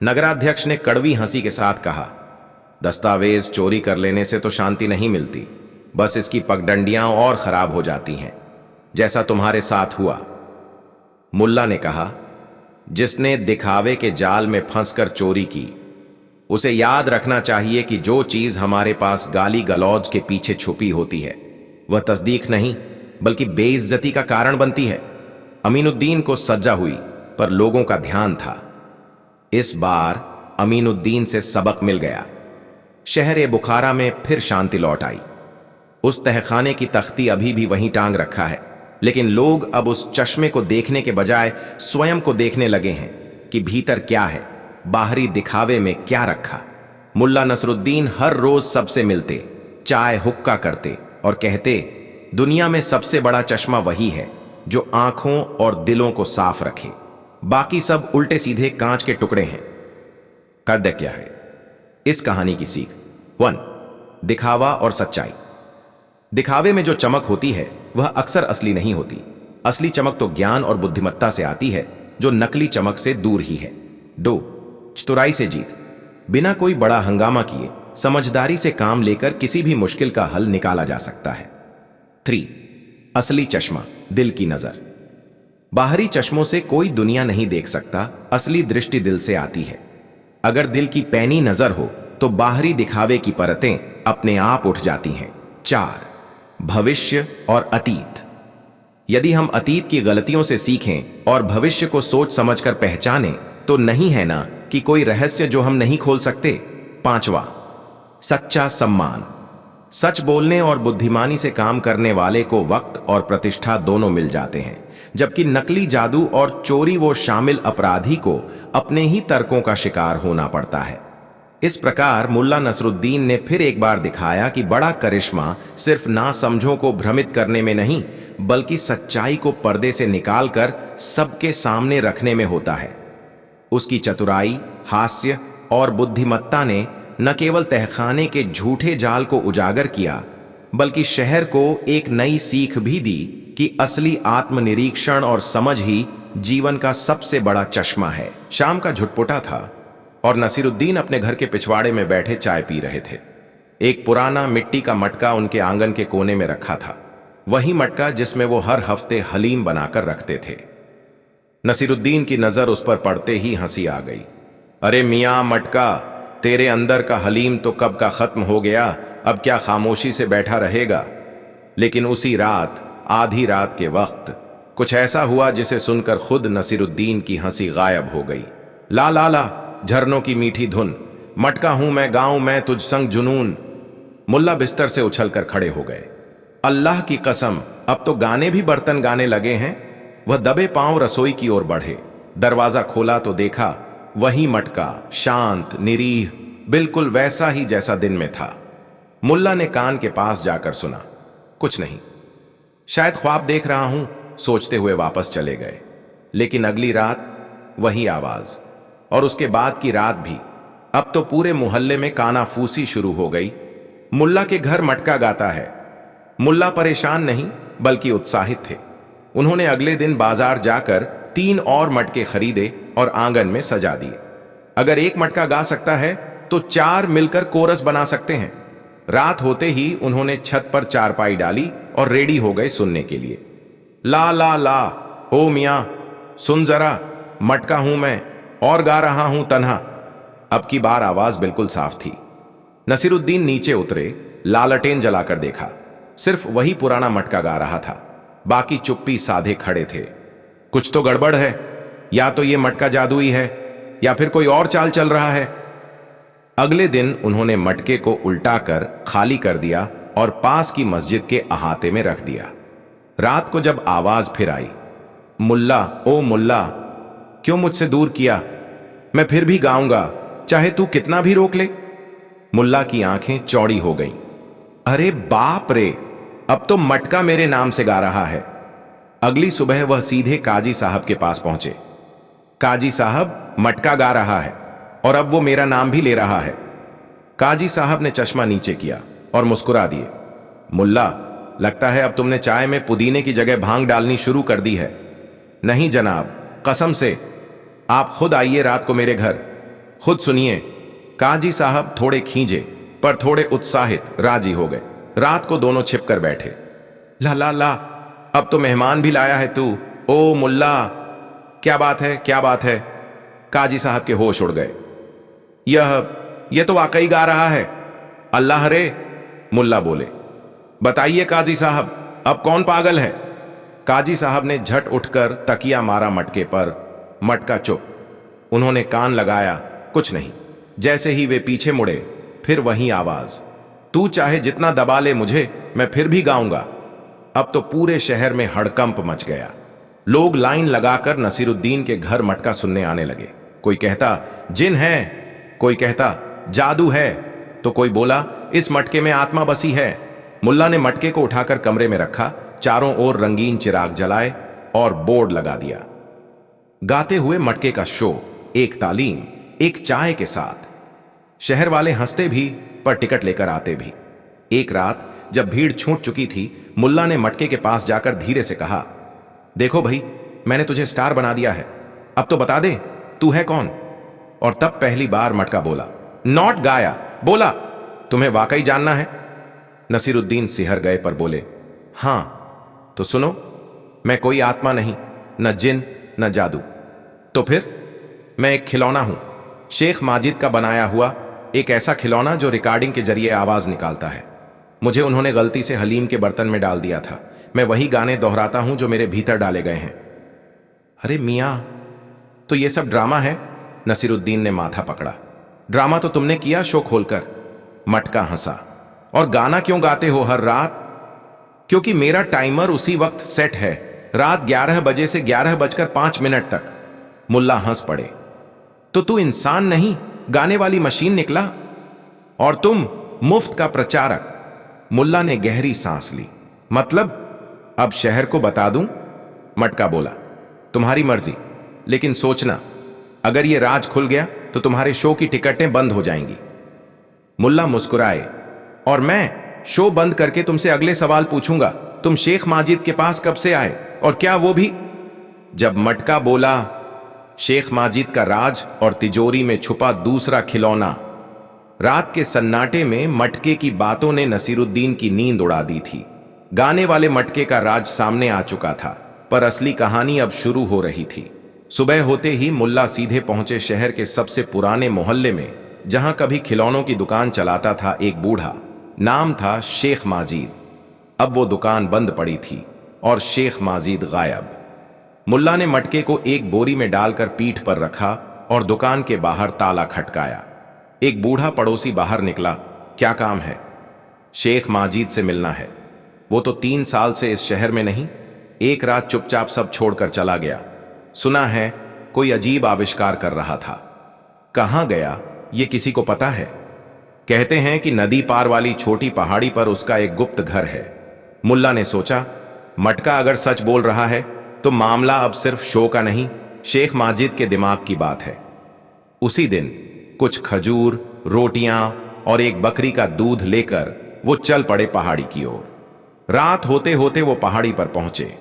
नगराध्यक्ष ने कड़वी हंसी के साथ कहा, दस्तावेज चोरी कर लेने से तो शांति नहीं मिलती, बस इसकी पगडंडियां और खराब हो जाती हैं, जैसा तुम्हारे साथ हुआ। मुल्ला ने कहा, जिसने दिखावे के जाल में फंसकर चोरी की, उसे याद रखना चाहिए कि जो चीज हमारे पास गाली गलौज के पीछे छुपी होती है, वह तस्दीक नहीं बल्कि बेइज्जती का कारण बनती है। अमीनुद्दीन को सज्जा हुई, पर लोगों का ध्यान था। इस बार अमीनुद्दीन से सबक मिल गया। शहर बुखारा में फिर शांति लौट आई। उस तहखाने की तख्ती अभी भी वहीं टांग रखा है, लेकिन लोग अब उस चश्मे को देखने के बजाय स्वयं को देखने लगे हैं कि भीतर क्या है, बाहरी दिखावे में क्या रखा। मुल्ला नसरुद्दीन हर रोज सबसे मिलते, चाय हुक्का करते और कहते, दुनिया में सबसे बड़ा चश्मा वही है जो आंखों और दिलों को साफ रखे, बाकी सब उल्टे सीधे कांच के टुकड़े हैं। कद क्या है इस कहानी की सीख? 1. दिखावा और सच्चाई। दिखावे में जो चमक होती है वह अक्सर असली नहीं होती। असली चमक तो ज्ञान और बुद्धिमत्ता से आती है, जो नकली चमक से दूर ही है। 2. चतुराई से जीत। बिना कोई बड़ा हंगामा किए समझदारी से काम लेकर किसी भी मुश्किल का हल निकाला जा सकता है। 3. असली चश्मा, दिल की नजर। बाहरी चश्मों से कोई दुनिया नहीं देख सकता, असली दृष्टि दिल से आती है। अगर दिल की पैनी नजर हो तो बाहरी दिखावे की परतें अपने आप उठ जाती हैं। 4. भविष्य और अतीत। यदि हम अतीत की गलतियों से सीखें और भविष्य को सोच समझकर पहचानें, तो नहीं है ना कि कोई रहस्य जो हम नहीं खोल सकते। 5. सच्चा सम्मान। सच बोलने और बुद्धिमानी से काम करने वाले को वक्त और प्रतिष्ठा दोनों मिल जाते हैं, जबकि नकली जादू और चोरी वो शामिल अपराधी को अपने ही तर्कों का शिकार होना पड़ता है। इस प्रकार मुल्ला नसरुद्दीन ने फिर एक बार दिखाया कि बड़ा करिश्मा सिर्फ नासमझों को भ्रमित करने में नहीं, बल्कि सच्चाई को पर्दे से निकालकर सबके सामने रखने में होता है। उसकी चतुराई, हास्य और बुद्धिमत्ता ने न केवल तहखाने के झूठे जाल को उजागर किया, बल्कि शहर को एक नई सीख भी दी कि असली आत्मनिरीक्षण और समझ ही जीवन का सबसे बड़ा चश्मा है। शाम का झुटपुटा था। और नसीरुद्दीन अपने घर के पिछवाड़े में बैठे चाय पी रहे थे। एक पुराना मिट्टी का मटका उनके आंगन के कोने में रखा था, वही मटका जिसमें वो हर हफ्ते हलीम बनाकर रखते थे। नसीरुद्दीन की नजर उस पर पड़ते ही हंसी आ गई। अरे मियां मटका, तेरे अंदर का हलीम तो कब का खत्म हो गया, अब क्या खामोशी से बैठा रहेगा? लेकिन उसी रात, आधी रात के वक्त कुछ ऐसा हुआ जिसे सुनकर खुद नसीरुद्दीन की हंसी गायब हो गई। ला ला ला, झरनों की मीठी धुन, मटका हूं मैं, गाऊं मैं तुझ संग जुनून। मुल्ला बिस्तर से उछलकर खड़े हो गए। अल्लाह की कसम, अब तो गाने भी बर्तन गाने लगे हैं। वह दबे पांव रसोई की ओर बढ़े। दरवाजा खोला तो देखा वही मटका, शांत, निरीह, बिल्कुल वैसा ही जैसा दिन में था। मुल्ला ने कान के पास जाकर सुना, कुछ नहीं, शायद ख्वाब देख रहा हूं, सोचते हुए वापस चले गए। लेकिन अगली रात वही आवाज, और उसके बाद की रात भी। अब तो पूरे मोहल्ले में कानाफूसी शुरू हो गई। मुल्ला के घर मटका गाता है। मुल्ला परेशान नहीं बल्कि उत्साहित थे। उन्होंने अगले दिन बाजार जाकर 3 और मटके खरीदे और आंगन में सजा दिए। अगर एक मटका गा सकता है तो 4 मिलकर कोरस बना सकते हैं। रात होते ही उन्होंने छत पर चारपाई डाली और रेडी हो गए सुनने के लिए। ला ला ला, ओ मियां सुन जरा, मटका हूं मैं और गा रहा हूं तन्हा। अब की बार आवाज बिल्कुल साफ थी। नसीरुद्दीन नीचे उतरे, लालटेन जलाकर देखा, सिर्फ वही पुराना मटका गा रहा था। बाकी चुप्पी साधे खड़े थे। कुछ तो गड़बड़ है, या तो ये मटका जादुई है या फिर कोई और चाल चल रहा है। अगले दिन उन्होंने मटके को उल्टाकर खाली कर दिया और पास की मस्जिद के अहाते में रख दिया। रात को जब आवाज फिर आई, मुल्ला, ओ मुल्ला, क्यों मुझसे दूर किया? मैं फिर भी गाऊंगा, चाहे तू कितना भी रोक ले। मुल्ला की आंखें चौड़ी हो गईं। अरे बाप रे, अब तो मटका मेरे नाम से गा रहा है। अगली सुबह वह सीधे काजी साहब के पास पहुंचे। काजी साहब, मटका गा रहा है और अब वो मेरा नाम भी ले रहा है। काजी साहब ने चश्मा नीचे किया और मुस्कुरा दिए। मुल्ला, लगता है अब तुमने चाय में पुदीने की जगह भांग डालनी शुरू कर दी है। नहीं जनाब, कसम से, आप खुद आइए रात को मेरे घर, खुद सुनिए। काजी साहब थोड़े खींचे पर थोड़े उत्साहित राजी हो गए। रात को दोनों छिपकर बैठे। ला ला ला, अब तो मेहमान भी लाया है तू। ओ मुल्ला, क्या बात है, क्या बात है? काजी साहब के होश उड़ गए। यह तो वाकई गा रहा है। अल्लाह रे, मुल्ला बोले। बताइए काजी साहब, अब कौन पागल है? काजी साहब ने झट उठकर तकिया मारा मटके पर। मटका चुप। उन्होंने कान लगाया, कुछ नहीं। जैसे ही वे पीछे मुड़े, फिर वही आवाज, तू चाहे जितना दबा ले मुझे, मैं फिर भी गाऊंगा। अब तो पूरे शहर में हड़कंप मच गया। लोग लाइन लगाकर नसीरुद्दीन के घर मटका सुनने आने लगे। कोई कहता जिन है, कोई कहता जादू है, तो कोई बोला इस मटके में आत्मा बसी है। मुल्ला ने मटके को उठाकर कमरे में रखा, चारों ओर रंगीन चिराग जलाए और बोर्ड लगा दिया। गाते हुए मटके का शो, एक तालीम, एक चाय के साथ। शहर वाले हंसते भी पर टिकट लेकर आते भी। एक रात जब भीड़ छूट चुकी थी, मुल्ला ने मटके के पास जाकर धीरे से कहा, देखो भाई, मैंने तुझे स्टार बना दिया है, अब तो बता दे तू है कौन? और तब पहली बार मटका बोला, नॉट गाया, बोला, तुम्हें वाकई जानना है? नसीरुद्दीन सिहर गए पर बोले, हां। तो सुनो, मैं कोई आत्मा नहीं, न जिन न जादू। तो फिर? मैं एक खिलौना हूं, शेख माजिद का बनाया हुआ एक ऐसा खिलौना जो रिकॉर्डिंग के जरिए आवाज निकालता है। मुझे उन्होंने गलती से हलीम के बर्तन में डाल दिया था। मैं वही गाने दोहराता हूं जो मेरे भीतर डाले गए हैं। अरे मियां, तो ये सब ड्रामा है? नसीरुद्दीन ने माथा पकड़ा। ड्रामा तो तुमने किया शो खोलकर। मटका हंसा। और गाना क्यों गाते हो हर रात? क्योंकि मेरा टाइमर उसी वक्त सेट है, रात 11 बजे से 11:05 तक। मुल्ला हंस पड़े। तो तू इंसान नहीं, गाने वाली मशीन निकला, और तुम मुफ्त का प्रचारक। मुल्ला ने गहरी सांस ली। मतलब अब शहर को बता दूं? मटका बोला, तुम्हारी मर्जी, लेकिन सोचना, अगर यह राज खुल गया तो तुम्हारे शो की टिकटें बंद हो जाएंगी। मुल्ला मुस्कुराए, और मैं शो बंद करके तुमसे अगले सवाल पूछूंगा, तुम शेख माजिद के पास कब से आए, और क्या वो भी? जब मटका बोला शेख माजिद का राज और तिजोरी में छुपा दूसरा खिलौना। रात के सन्नाटे में मटके की बातों ने नसीरुद्दीन की नींद उड़ा दी थी। गाने वाले मटके का राज सामने आ चुका था, पर असली कहानी अब शुरू हो रही थी। सुबह होते ही मुल्ला सीधे पहुंचे शहर के सबसे पुराने मोहल्ले में, जहां कभी खिलौनों की दुकान चलाता था एक बूढ़ा। नाम था शेख माजिद। अब वो दुकान बंद पड़ी थी और शेख माजिद गायब। मुल्ला ने मटके को एक बोरी में डालकर पीठ पर रखा और दुकान के बाहर ताला खटकाया। एक बूढ़ा पड़ोसी बाहर निकला। क्या काम है? शेख माजिद से मिलना है। वो तो 3 साल से इस शहर में नहीं। एक रात चुपचाप सब छोड़कर चला गया। सुना है कोई अजीब आविष्कार कर रहा था। कहां गया ये किसी को पता है? कहते हैं कि नदी पार वाली छोटी पहाड़ी पर उसका एक गुप्त घर है। मुल्ला ने सोचा, मटका अगर सच बोल रहा है तो मामला अब सिर्फ शो का नहीं, शेख माजिद के दिमाग की बात है। उसी दिन कुछ खजूर, रोटियां और एक बकरी का दूध लेकर वो चल पड़े पहाड़ी की ओर। रात होते होते वो पहाड़ी पर पहुंचे।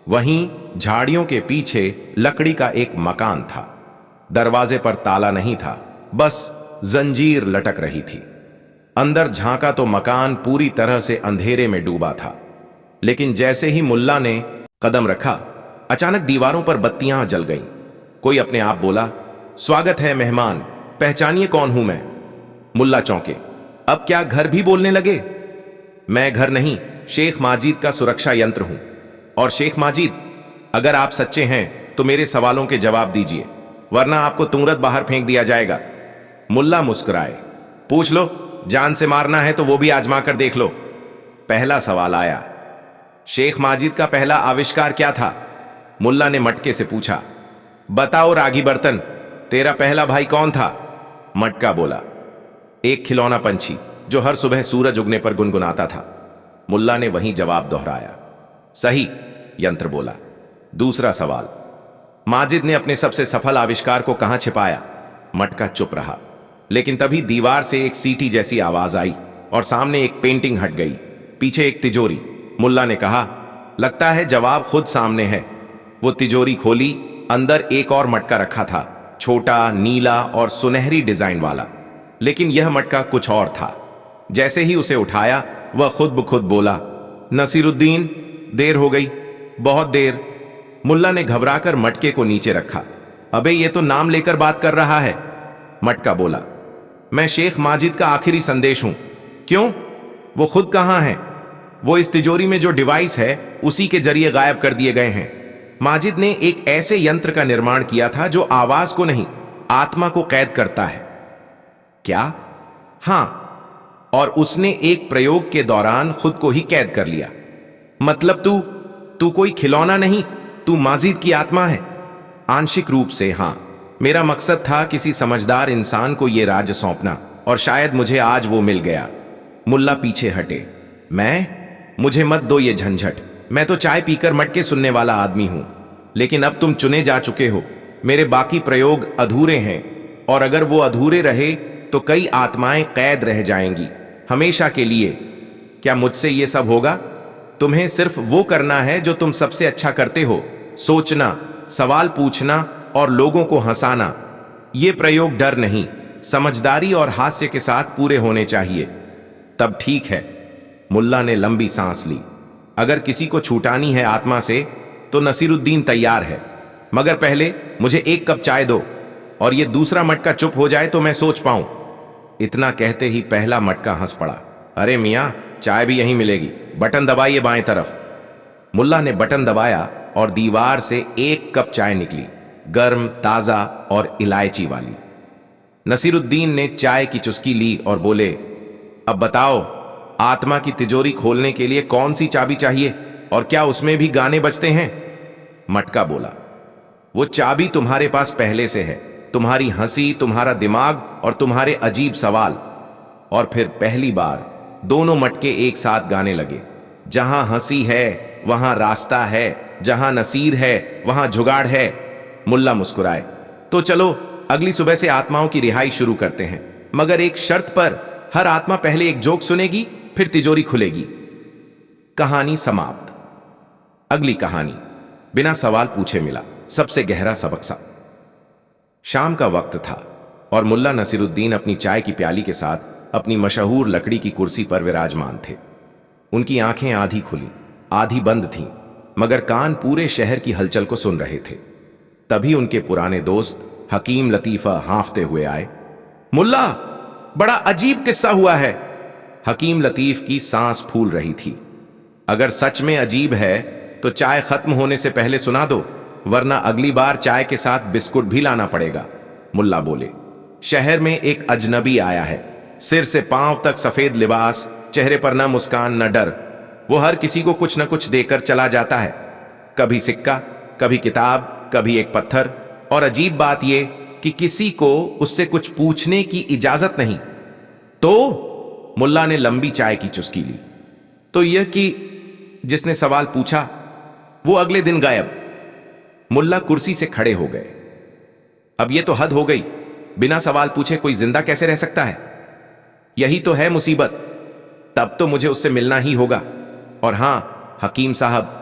वहीं झाड़ियों के पीछे लकड़ी का एक मकान था। दरवाजे पर ताला नहीं था, बस जंजीर लटक रही थी। अंदर झांका तो मकान पूरी तरह से अंधेरे में डूबा था। लेकिन जैसे ही मुल्ला ने कदम रखा, अचानक दीवारों पर बत्तियां जल गईं। कोई अपने आप बोला, स्वागत है मेहमान, पहचानिए कौन हूं मैं। मुल्ला चौंके। अब क्या घर भी बोलने लगे? मैं घर नहीं, शेख माजिद का सुरक्षा यंत्र हूं। और शेख माजिद, अगर आप सच्चे हैं तो मेरे सवालों के जवाब दीजिए, वरना आपको तुरंत बाहर फेंक दिया जाएगा। मुल्ला मुस्कुराए। पूछ लो, जान से मारना है तो वो भी आजमा कर देख लो। पहला सवाल आया। शेख माजिद का पहला आविष्कार क्या था? मुल्ला ने मटके से पूछा। बताओ रागी बर्तन, तेरा पहला भाई कौन था? मटका बोला, एक खिलौना पंछी जो हर सुबह सूरज उगने पर गुनगुनाता था। मुल्ला ने वही जवाब दोहराया। सही, यंत्र बोला। दूसरा सवाल, माजिद ने अपने सबसे सफल आविष्कार को कहां छिपाया? मटका चुप रहा। लेकिन तभी दीवार से एक सीटी जैसी आवाज आई और सामने एक पेंटिंग हट गई, पीछे एक तिजोरी। मुल्ला ने कहा, लगता है जवाब खुद सामने है। वो तिजोरी खोली। अंदर एक और मटका रखा था, छोटा, नीला और सुनहरी डिजाइन वाला। लेकिन यह मटका कुछ और था। जैसे ही उसे उठाया, वह खुद ब खुद बोला, नसीरुद्दीन, देर हो गई, बहुत देर। मुल्ला ने घबराकर मटके को नीचे रखा। अबे ये तो नाम लेकर बात कर रहा है। मटका बोला, मैं शेख माजिद का आखिरी संदेश हूं। क्यों? वो खुद कहां है? वो इस तिजोरी में जो डिवाइस है उसी के जरिए गायब कर दिए गए हैं। माजिद ने एक ऐसे यंत्र का निर्माण किया था जो आवाज को नहीं, आत्मा को कैद करता है। क्या? हां, और उसने एक प्रयोग के दौरान खुद को ही कैद कर लिया। मतलब तू कोई खिलौना नहीं, तू माजिद की आत्मा है। आंशिक रूप से हां। मेरा मकसद था किसी समझदार इंसान को यह राज सौंपना, और शायद मुझे आज वो मिल गया। मुल्ला पीछे हटे। मुझे मत दो ये झंझट। मैं तो चाय पीकर मटके सुनने वाला आदमी हूं। लेकिन अब तुम चुने जा चुके हो। मेरे बाकी प्रयोग अधूरे हैं, और अगर वो अधूरे रहे तो कई आत्माएं कैद रह जाएंगी, हमेशा के लिए। क्या मुझसे ये सब होगा? तुम्हें सिर्फ वो करना है जो तुम सबसे अच्छा करते हो, सोचना, सवाल पूछना और लोगों को हंसाना। ये प्रयोग डर नहीं, समझदारी और हास्य के साथ पूरे होने चाहिए। तब ठीक है। मुल्ला ने लंबी सांस ली। अगर किसी को छूटानी है आत्मा से तो नसीरुद्दीन तैयार है, मगर पहले मुझे एक कप चाय दो, और ये दूसरा मटका चुप हो जाए तो मैं सोच पाऊं। इतना कहते ही पहला मटका हंस पड़ा। अरे मियां, चाय भी यहीं मिलेगी, बटन दबाइए बाएं तरफ। मुल्ला ने बटन दबाया और दीवार से एक कप चाय निकली, गर्म, ताजा और इलायची वाली। नसीरुद्दीन ने चाय की चुस्की ली और बोले, अब बताओ, आत्मा की तिजोरी खोलने के लिए कौन सी चाबी चाहिए, और क्या उसमें भी गाने बजते हैं? मटका बोला, वो चाबी तुम्हारे पास पहले से है, तुम्हारी हंसी, तुम्हारा दिमाग और तुम्हारे अजीब सवाल। और फिर पहली बार दोनों मटके एक साथ गाने लगे। जहां हंसी है वहां रास्ता है, जहां नसीर है वहां जुगाड़ है। मुल्ला मुस्कुराए। तो चलो अगली सुबह से आत्माओं की रिहाई शुरू करते हैं, मगर एक शर्त पर। हर आत्मा पहले एक जोक सुनेगी, फिर तिजोरी खुलेगी। कहानी समाप्त। अगली कहानी बिना सवाल पूछे मिला सबसे गहरा सबक सा। शाम का वक्त था और मुल्ला नसीरुद्दीन अपनी चाय की प्याली के साथ अपनी मशहूर लकड़ी की कुर्सी पर विराजमान थे। उनकी आंखें आधी खुली आधी बंद थीं, मगर कान पूरे शहर की हलचल को सुन रहे थे। तभी उनके पुराने दोस्त हकीम लतीफा हांफते हुए आए। मुल्ला, बड़ा अजीब किस्सा हुआ है। हकीम लतीफ की सांस फूल रही थी। अगर सच में अजीब है तो चाय खत्म होने से पहले सुना दो, वरना अगली बार चाय के साथ बिस्कुट भी लाना पड़ेगा। मुल्ला बोले, शहर में एक अजनबी आया है, सिर से पांव तक सफेद लिबास, चेहरे पर न मुस्कान न डर। वो हर किसी को कुछ न कुछ देकर चला जाता है, कभी सिक्का, कभी किताब, कभी एक पत्थर। और अजीब बात यह कि किसी को उससे कुछ पूछने की इजाजत नहीं। तो मुल्ला ने लंबी चाय की चुस्की ली। तो यह कि जिसने सवाल पूछा वो अगले दिन गायब। मुल्ला कुर्सी से खड़े हो गए। अब यह तो हद हो गई, बिना सवाल पूछे कोई जिंदा कैसे रह सकता है? यही तो है मुसीबत। तब तो मुझे उससे मिलना ही होगा। और हां हकीम साहब,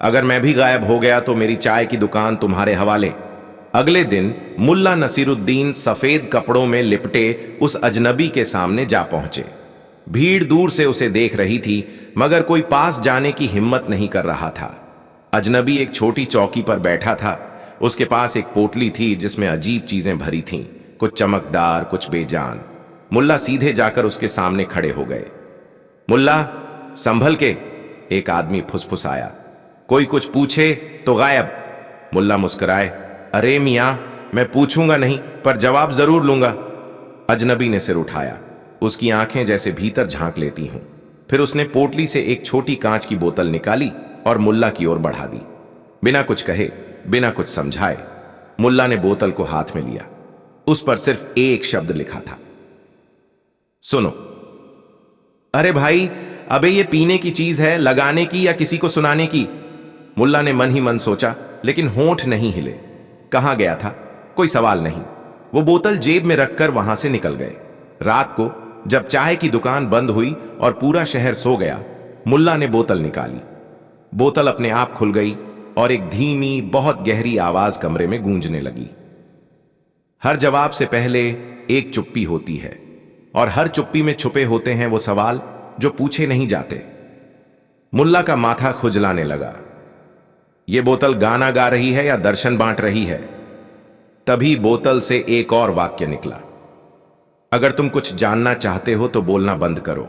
अगर मैं भी गायब हो गया तो मेरी चाय की दुकान तुम्हारे हवाले। अगले दिन मुल्ला नसीरुद्दीन सफेद कपड़ों में लिपटे उस अजनबी के सामने जा पहुंचे। भीड़ दूर से उसे देख रही थी, मगर कोई पास जाने की हिम्मत नहीं कर रहा था। अजनबी एक छोटी चौकी पर बैठा था। उसके पास एक पोटली थी जिसमें अजीब चीजें भरी थीं, कुछ चमकदार, कुछ बेजान। मुल्ला सीधे जाकर उसके सामने खड़े हो गए। मुल्ला, संभल के, एक आदमी फुसफुसाया। कोई कुछ पूछे तो गायब। मुल्ला मुस्कुराए। अरे मियां, मैं पूछूंगा नहीं, पर जवाब जरूर लूंगा। अजनबी ने सिर उठाया। उसकी आंखें जैसे भीतर झांक लेती हूं। फिर उसने पोटली से एक छोटी कांच की बोतल निकाली और मुल्ला की ओर बढ़ा दी। बिना कुछ कहे, बिना कुछ समझाए, मुल्ला ने बोतल को हाथ में लिया। उस पर सिर्फ एक शब्द लिखा था, सुनो। अरे भाई, अबे ये पीने की चीज है, लगाने की या किसी को सुनाने की? मुल्ला ने मन ही मन सोचा, लेकिन होंठ नहीं हिले। कहां गया था? कोई सवाल नहीं। वो बोतल जेब में रखकर वहां से निकल गए। रात को जब चाय की दुकान बंद हुई और पूरा शहर सो गया, मुल्ला ने बोतल निकाली। बोतल अपने आप खुल गई और एक धीमी, बहुत गहरी आवाज कमरे में गूंजने लगी। हर जवाब से पहले एक चुप्पी होती है, और हर चुप्पी में छुपे होते हैं वो सवाल जो पूछे नहीं जाते। मुल्ला का माथा खुजलाने लगा। ये बोतल गाना गा रही है या दर्शन बांट रही है? तभी बोतल से एक और वाक्य निकला, अगर तुम कुछ जानना चाहते हो तो बोलना बंद करो।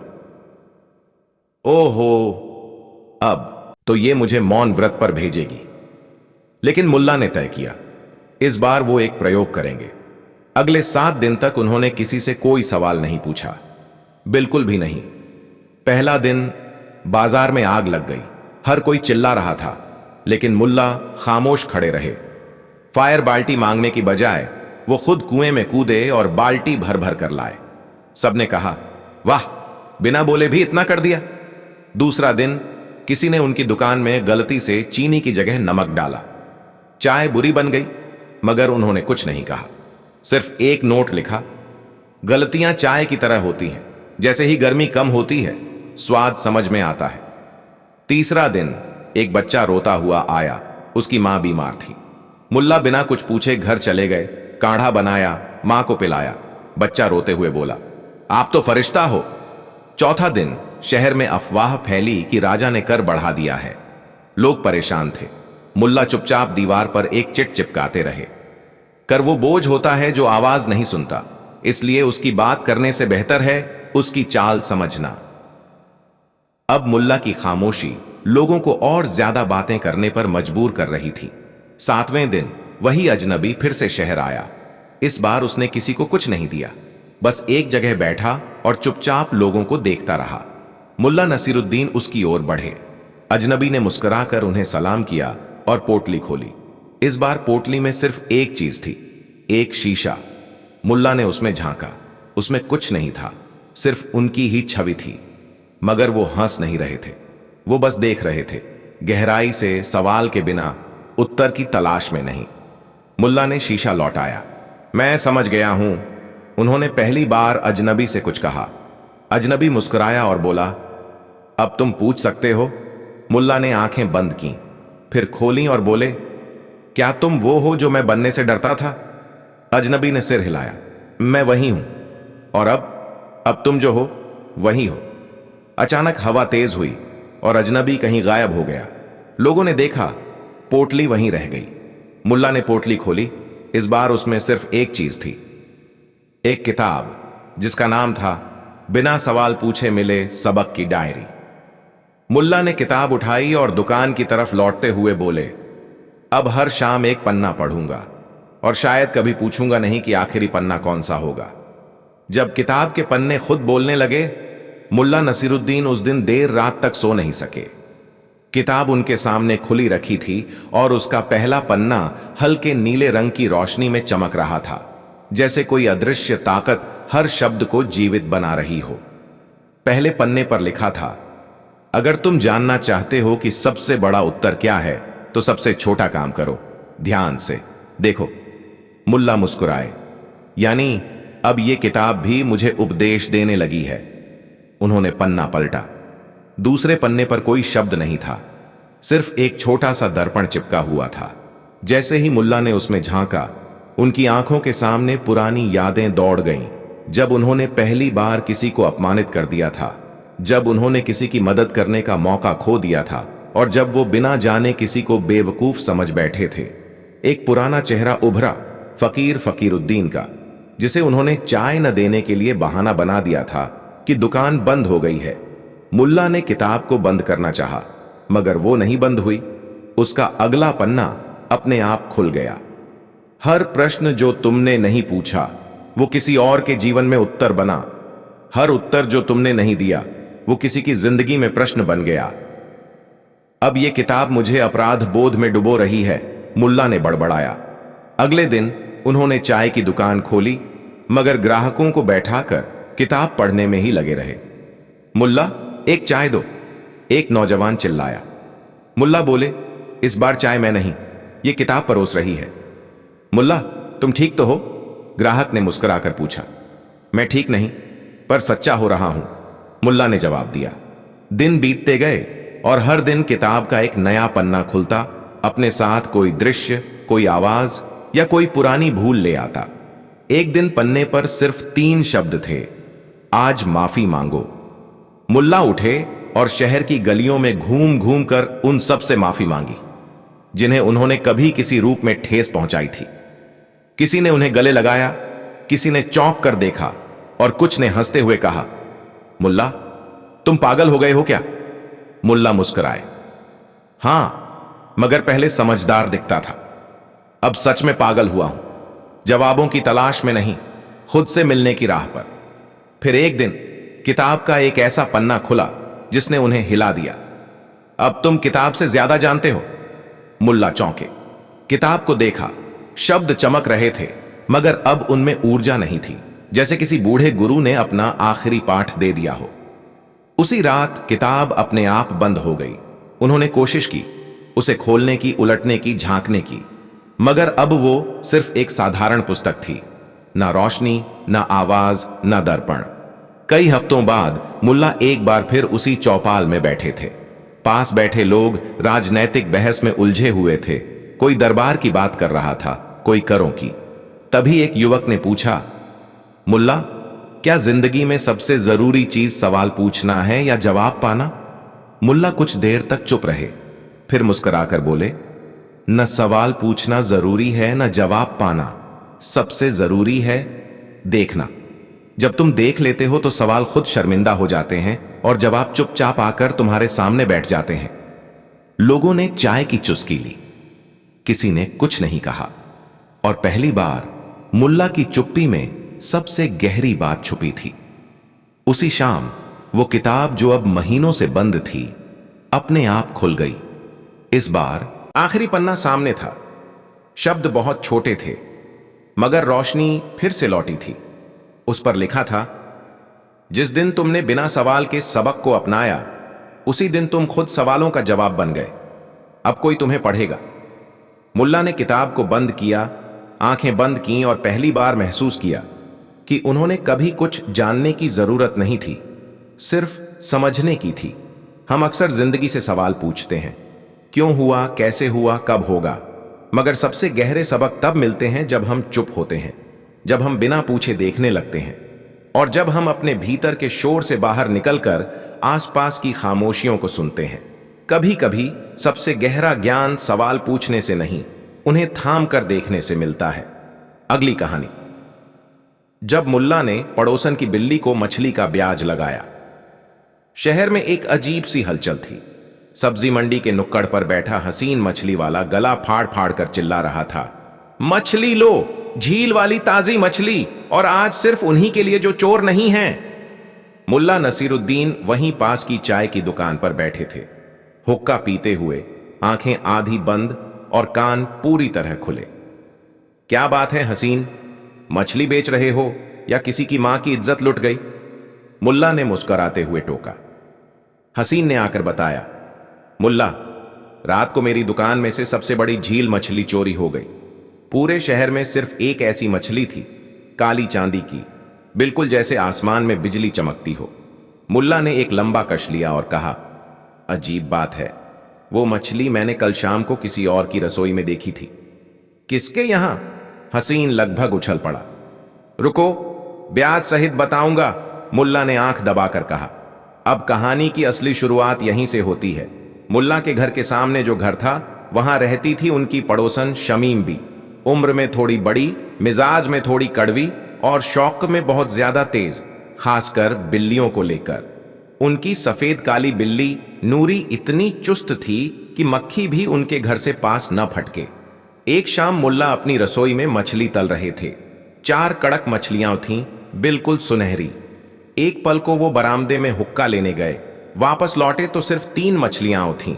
ओहो, अब तो ये मुझे मौन व्रत पर भेजेगी। लेकिन मुल्ला ने तय किया, इस बार वो एक प्रयोग करेंगे। अगले 7 दिन तक उन्होंने किसी से कोई सवाल नहीं पूछा, बिल्कुल भी नहीं। पहला दिन बाजार में आग लग गई। हर कोई चिल्ला रहा था, लेकिन मुल्ला खामोश खड़े रहे। फायर बाल्टी मांगने की बजाय वो खुद कुएं में कूदे और बाल्टी भर भर कर लाए। सबने कहा, वाह, बिना बोले भी इतना कर दिया। दूसरा दिन किसी ने उनकी दुकान में गलती से चीनी की जगह नमक डाला। चाय बुरी बन गई, मगर उन्होंने कुछ नहीं कहा, सिर्फ एक नोट लिखा, गलतियां चाय की तरह होती हैं, जैसे ही गर्मी कम होती है स्वाद समझ में आता है। तीसरा दिन एक बच्चा रोता हुआ आया। उसकी मां बीमार थी। मुल्ला बिना कुछ पूछे घर चले गए, काढ़ा बनाया, मां को पिलाया। बच्चा रोते हुए बोला, आप तो फरिश्ता हो। चौथा दिन शहर में अफवाह फैली कि राजा ने कर बढ़ा दिया है। लोग परेशान थे। मुल्ला चुपचाप दीवार पर एक चिट चिपकाते रहे। कर वो बोझ होता है जो आवाज नहीं सुनता, इसलिए उसकी बात करने से बेहतर है उसकी चाल समझना। अब मुल्ला की खामोशी लोगों को और ज्यादा बातें करने पर मजबूर कर रही थी। 7वें दिन वही अजनबी फिर से शहर आया। इस बार उसने किसी को कुछ नहीं दिया, बस एक जगह बैठा और चुपचाप लोगों को देखता रहा। मुल्ला नसीरुद्दीन उसकी ओर बढ़े। अजनबी ने मुस्कुराकर उन्हें सलाम किया और पोटली खोली। इस बार पोटली में सिर्फ एक चीज थी, एक शीशा। मुल्ला ने उसमें झांका। उसमें कुछ नहीं था, सिर्फ उनकी ही छवि थी। मगर वो हंस नहीं रहे थे, वो बस देख रहे थे, गहराई से, सवाल के बिना, उत्तर की तलाश में नहीं। मुल्ला ने शीशा लौटाया। मैं समझ गया हूं, उन्होंने पहली बार अजनबी से कुछ कहा। अजनबी मुस्कुराया और बोला, अब तुम पूछ सकते हो। मुल्ला ने आंखें बंद की, फिर खोली और बोले, क्या तुम वो हो जो मैं बनने से डरता था? अजनबी ने सिर हिलाया। मैं वही हूं। और अब तुम जो हो वही हो। अचानक हवा तेज हुई और अजनबी कहीं गायब हो गया। लोगों ने देखा, पोटली वहीं रह गई। मुल्ला ने पोटली खोली। इस बार उसमें सिर्फ एक चीज थी, एक किताब जिसका नाम था बिना सवाल पूछे मिले सबक की डायरी। मुल्ला ने किताब उठाई और दुकान की तरफ लौटते हुए बोले, अब हर शाम एक पन्ना पढ़ूंगा और शायद कभी पूछूंगा नहीं कि आखिरी पन्ना कौन सा होगा। जब किताब के पन्ने खुद बोलने लगे, मुल्ला नसीरुद्दीन उस दिन देर रात तक सो नहीं सके। किताब उनके सामने खुली रखी थी और उसका पहला पन्ना हल्के नीले रंग की रोशनी में चमक रहा था, जैसे कोई अदृश्य ताकत हर शब्द को जीवित बना रही हो। पहले पन्ने पर लिखा था, अगर तुम जानना चाहते हो कि सबसे बड़ा उत्तर क्या है तो सबसे छोटा काम करो, ध्यान से देखो। मुल्ला मुस्कुराए। यानी अब ये किताब भी मुझे उपदेश देने लगी है। उन्होंने पन्ना पलटा। दूसरे पन्ने पर कोई शब्द नहीं था, सिर्फ एक छोटा सा दर्पण चिपका हुआ था। जैसे ही मुल्ला ने उसमें झांका, उनकी आंखों के सामने पुरानी यादें दौड़ गईं। जब उन्होंने पहली बार किसी को अपमानित कर दिया था, जब उन्होंने किसी की मदद करने का मौका खो दिया था, और जब वो बिना जाने किसी को बेवकूफ समझ बैठे थे। एक पुराना चेहरा उभरा, फकीर फकीरुद्दीन का, जिसे उन्होंने चाय न देने के लिए बहाना बना दिया था कि दुकान बंद हो गई है। मुल्ला ने किताब को बंद करना चाहा, मगर वो नहीं बंद हुई। उसका अगला पन्ना अपने आप खुल गया। हर प्रश्न जो तुमने नहीं पूछा वो किसी और के जीवन में उत्तर बना। हर उत्तर जो तुमने नहीं दिया वो किसी की जिंदगी में प्रश्न बन गया। अब ये किताब मुझे अपराध बोध में डुबो रही है, मुल्ला ने बड़बड़ाया। अगले दिन उन्होंने चाय की दुकान खोली, मगर ग्राहकों को बैठाकर किताब पढ़ने में ही लगे रहे। मुल्ला, एक चाय दो, एक नौजवान चिल्लाया। मुल्ला बोले, इस बार चाय मैं नहीं, ये किताब परोस रही है। मुल्ला, तुम ठीक तो हो? ग्राहक ने मुस्कुराकर पूछा। मैं ठीक नहीं, पर सच्चा हो रहा हूं, मुल्ला ने जवाब दिया। दिन बीतते गए और हर दिन किताब का एक नया पन्ना खुलता, अपने साथ कोई दृश्य, कोई आवाज या कोई पुरानी भूल ले आता। एक दिन पन्ने पर सिर्फ 3 शब्द थे, आज माफी मांगो। मुल्ला उठे और शहर की गलियों में घूम घूम कर उन सब से माफी मांगी जिन्हें उन्होंने कभी किसी रूप में ठेस पहुंचाई थी। किसी ने उन्हें गले लगाया, किसी ने चौंक कर देखा और कुछ ने हंसते हुए कहा, मुल्ला, तुम पागल हो गए हो क्या? मुल्ला मुस्कुराए। हां, मगर पहले समझदार दिखता था, अब सच में पागल हुआ हूं, जवाबों की तलाश में नहीं, खुद से मिलने की राह पर। फिर एक दिन किताब का एक ऐसा पन्ना खुला जिसने उन्हें हिला दिया। अब तुम किताब से ज्यादा जानते हो। मुल्ला चौंके। किताब को देखा, शब्द चमक रहे थे, मगर अब उनमें ऊर्जा नहीं थी, जैसे किसी बूढ़े गुरु ने अपना आखिरी पाठ दे दिया हो। उसी रात किताब अपने आप बंद हो गई। उन्होंने कोशिश की, उसे खोलने की, उलटने की, झांकने की, मगर अब वो सिर्फ एक साधारण पुस्तक थी, ना रोशनी, ना आवाज, ना दर्पण। कई हफ्तों बाद मुल्ला एक बार फिर उसी चौपाल में बैठे थे। पास बैठे लोग राजनैतिक बहस में उलझे हुए थे। कोई दरबार की बात कर रहा था, कोई करों की। तभी एक युवक ने पूछा, मुल्ला, क्या जिंदगी में सबसे जरूरी चीज सवाल पूछना है या जवाब पाना? मुल्ला कुछ देर तक चुप रहे, फिर मुस्कुराकर बोले, न सवाल पूछना जरूरी है न जवाब पाना, सबसे जरूरी है देखना। जब तुम देख लेते हो तो सवाल खुद शर्मिंदा हो जाते हैं और जवाब चुपचाप आकर तुम्हारे सामने बैठ जाते हैं। लोगों ने चाय की चुस्की ली, किसी ने कुछ नहीं कहा, और पहली बार मुल्ला की चुप्पी में सबसे गहरी बात छुपी थी। उसी शाम वो किताब जो अब महीनों से बंद थी, अपने आप खुल गई। इस बार आखिरी पन्ना सामने था। शब्द बहुत छोटे थे, मगर रोशनी फिर से लौटी थी। उस पर लिखा था, जिस दिन तुमने बिना सवाल के सबक को अपनाया, उसी दिन तुम खुद सवालों का जवाब बन गए। अब कोई तुम्हें पढ़ेगा। मुल्ला ने किताब को बंद किया, आंखें बंद की और पहली बार महसूस किया कि उन्होंने कभी कुछ जानने की जरूरत नहीं थी, सिर्फ समझने की थी। हम अक्सर जिंदगी से सवाल पूछते हैं, क्यों हुआ, कैसे हुआ, कब होगा, मगर सबसे गहरे सबक तब मिलते हैं जब हम चुप होते हैं, जब हम बिना पूछे देखने लगते हैं, और जब हम अपने भीतर के शोर से बाहर निकलकर आसपास की खामोशियों को सुनते हैं। कभी कभी सबसे गहरा ज्ञान सवाल पूछने से नहीं, उन्हें थाम कर देखने से मिलता है। अगली कहानी। जब मुल्ला ने पड़ोसन की बिल्ली को मछली का ब्याज लगाया। शहर में एक अजीब सी हलचल थी। सब्जी मंडी के नुक्कड़ पर बैठा हसीन मछली वाला गला फाड़ फाड़ कर चिल्ला रहा था, मछली लो, झील वाली ताजी मछली, और आज सिर्फ उन्हीं के लिए जो चोर नहीं हैं। मुल्ला नसीरुद्दीन वहीं पास की चाय की दुकान पर बैठे थे, हुक्का पीते हुए, आंखें आधी बंद और कान पूरी तरह खुले। क्या बात है हसीन, मछली बेच रहे हो या किसी की मां की इज्जत लुट गई? मुल्ला ने मुस्कुराते हुए टोका। हसीन ने आकर बताया, मुल्ला, रात को मेरी दुकान में से सबसे बड़ी झील मछली चोरी हो गई। पूरे शहर में सिर्फ एक ऐसी मछली थी, काली चांदी की, बिल्कुल जैसे आसमान में बिजली चमकती हो। मुल्ला ने एक लंबा कश लिया और कहा, अजीब बात है, वो मछली मैंने कल शाम को किसी और की रसोई में देखी थी। किसके यहां? हसीन लगभग उछल पड़ा। रुको, ब्याज सहित बताऊंगा, मुल्ला ने आंख दबाकर कहा। अब कहानी की असली शुरुआत यहीं से होती है। मुल्ला के घर के सामने जो घर था, वहां रहती थी उनकी पड़ोसन शमीम भी। उम्र में थोड़ी बड़ी, मिजाज में थोड़ी कड़वी और शौक में बहुत ज्यादा तेज, खासकर बिल्लियों को लेकर। उनकी सफेद काली बिल्ली नूरी इतनी चुस्त थी कि मक्खी भी उनके घर से पास न फटके। एक शाम मुल्ला अपनी रसोई में मछली तल रहे थे। 4 कड़क मछलियां थीं, बिल्कुल सुनहरी। एक पल को वो बरामदे में हुक्का लेने गए, वापस लौटे तो सिर्फ 3 मछलियां थीं।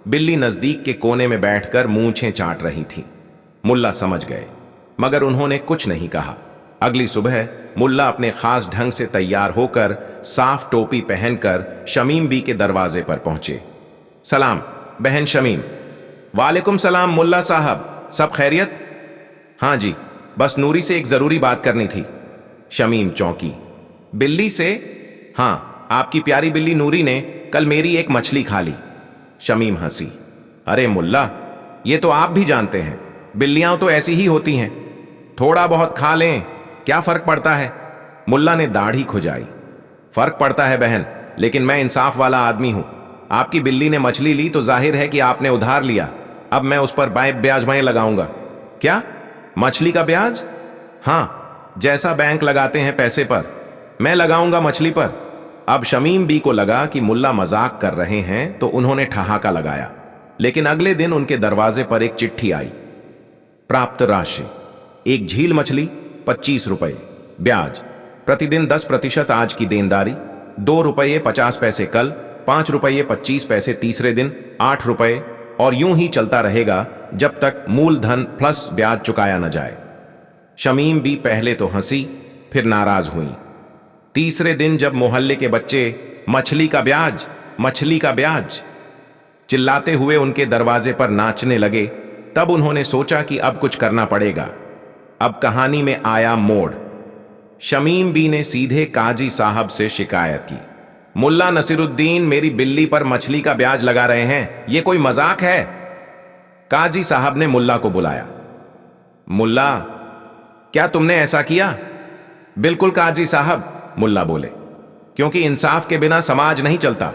बिल्ली नजदीक के कोने में बैठकर मूंछें चाट रही थी। मुल्ला समझ गए, मगर उन्होंने कुछ नहीं कहा। अगली सुबह मुल्ला अपने खास ढंग से तैयार होकर, साफ टोपी पहनकर शमीम बी के दरवाजे पर पहुंचे। सलाम बहन शमीम। वालेकुम सलाम मुल्ला साहब, सब खैरियत? हाँ जी, बस नूरी से एक जरूरी बात करनी थी। शमीम चौंकी। बिल्ली से? हाँ, आपकी प्यारी बिल्ली नूरी ने कल मेरी एक मछली खा ली। शमीम हंसी। अरे मुल्ला, ये तो आप भी जानते हैं, बिल्लियां तो ऐसी ही होती हैं, थोड़ा बहुत खा लें, क्या फर्क पड़ता है? मुल्ला ने दाढ़ी खुजाई। फर्क पड़ता है बहन, लेकिन मैं इंसाफ वाला आदमी हूं। आपकी बिल्ली ने मछली ली तो जाहिर है कि आपने उधार लिया, अब मैं उस पर ब्याज मैं लगाऊंगा। क्या? मछली का ब्याज? हां, जैसा बैंक लगाते हैं पैसे पर, मैं लगाऊंगा मछली पर। अब शमीम बी को लगा कि मुल्ला मजाक कर रहे हैं, तो उन्होंने ठहाका लगाया। लेकिन अगले दिन उनके दरवाजे पर एक चिट्ठी आई। प्राप्त राशि: एक झील मछली 25 रुपए, ब्याज प्रतिदिन 10% आज की देनदारी, 2 रुपये 50 पैसे कल, 5 रुपये 25 पैसे तीसरे दिन, 8 रुपये, और यूं ही चलता रहेगा जब तक मूलधन प्लस ब्याज चुकाया न जाए। शमीम बी पहले तो हंसी, फिर नाराज हुई। तीसरे दिन जब मोहल्ले के बच्चे मछली का ब्याज, मछली का ब्याज चिल्लाते हुए उनके दरवाजे पर नाचने लगे, तब उन्होंने सोचा कि अब कुछ करना पड़ेगा। अब कहानी में आया मोड़। शमीम बी ने सीधे काजी साहब से शिकायत की, मुल्ला नसीरुद्दीन मेरी बिल्ली पर मछली का ब्याज लगा रहे हैं, यह कोई मजाक है? काजी साहब ने मुल्ला को बुलाया। मुल्ला, क्या तुमने ऐसा किया? बिल्कुल काजी साहब, मुल्ला बोले, क्योंकि इंसाफ के बिना समाज नहीं चलता।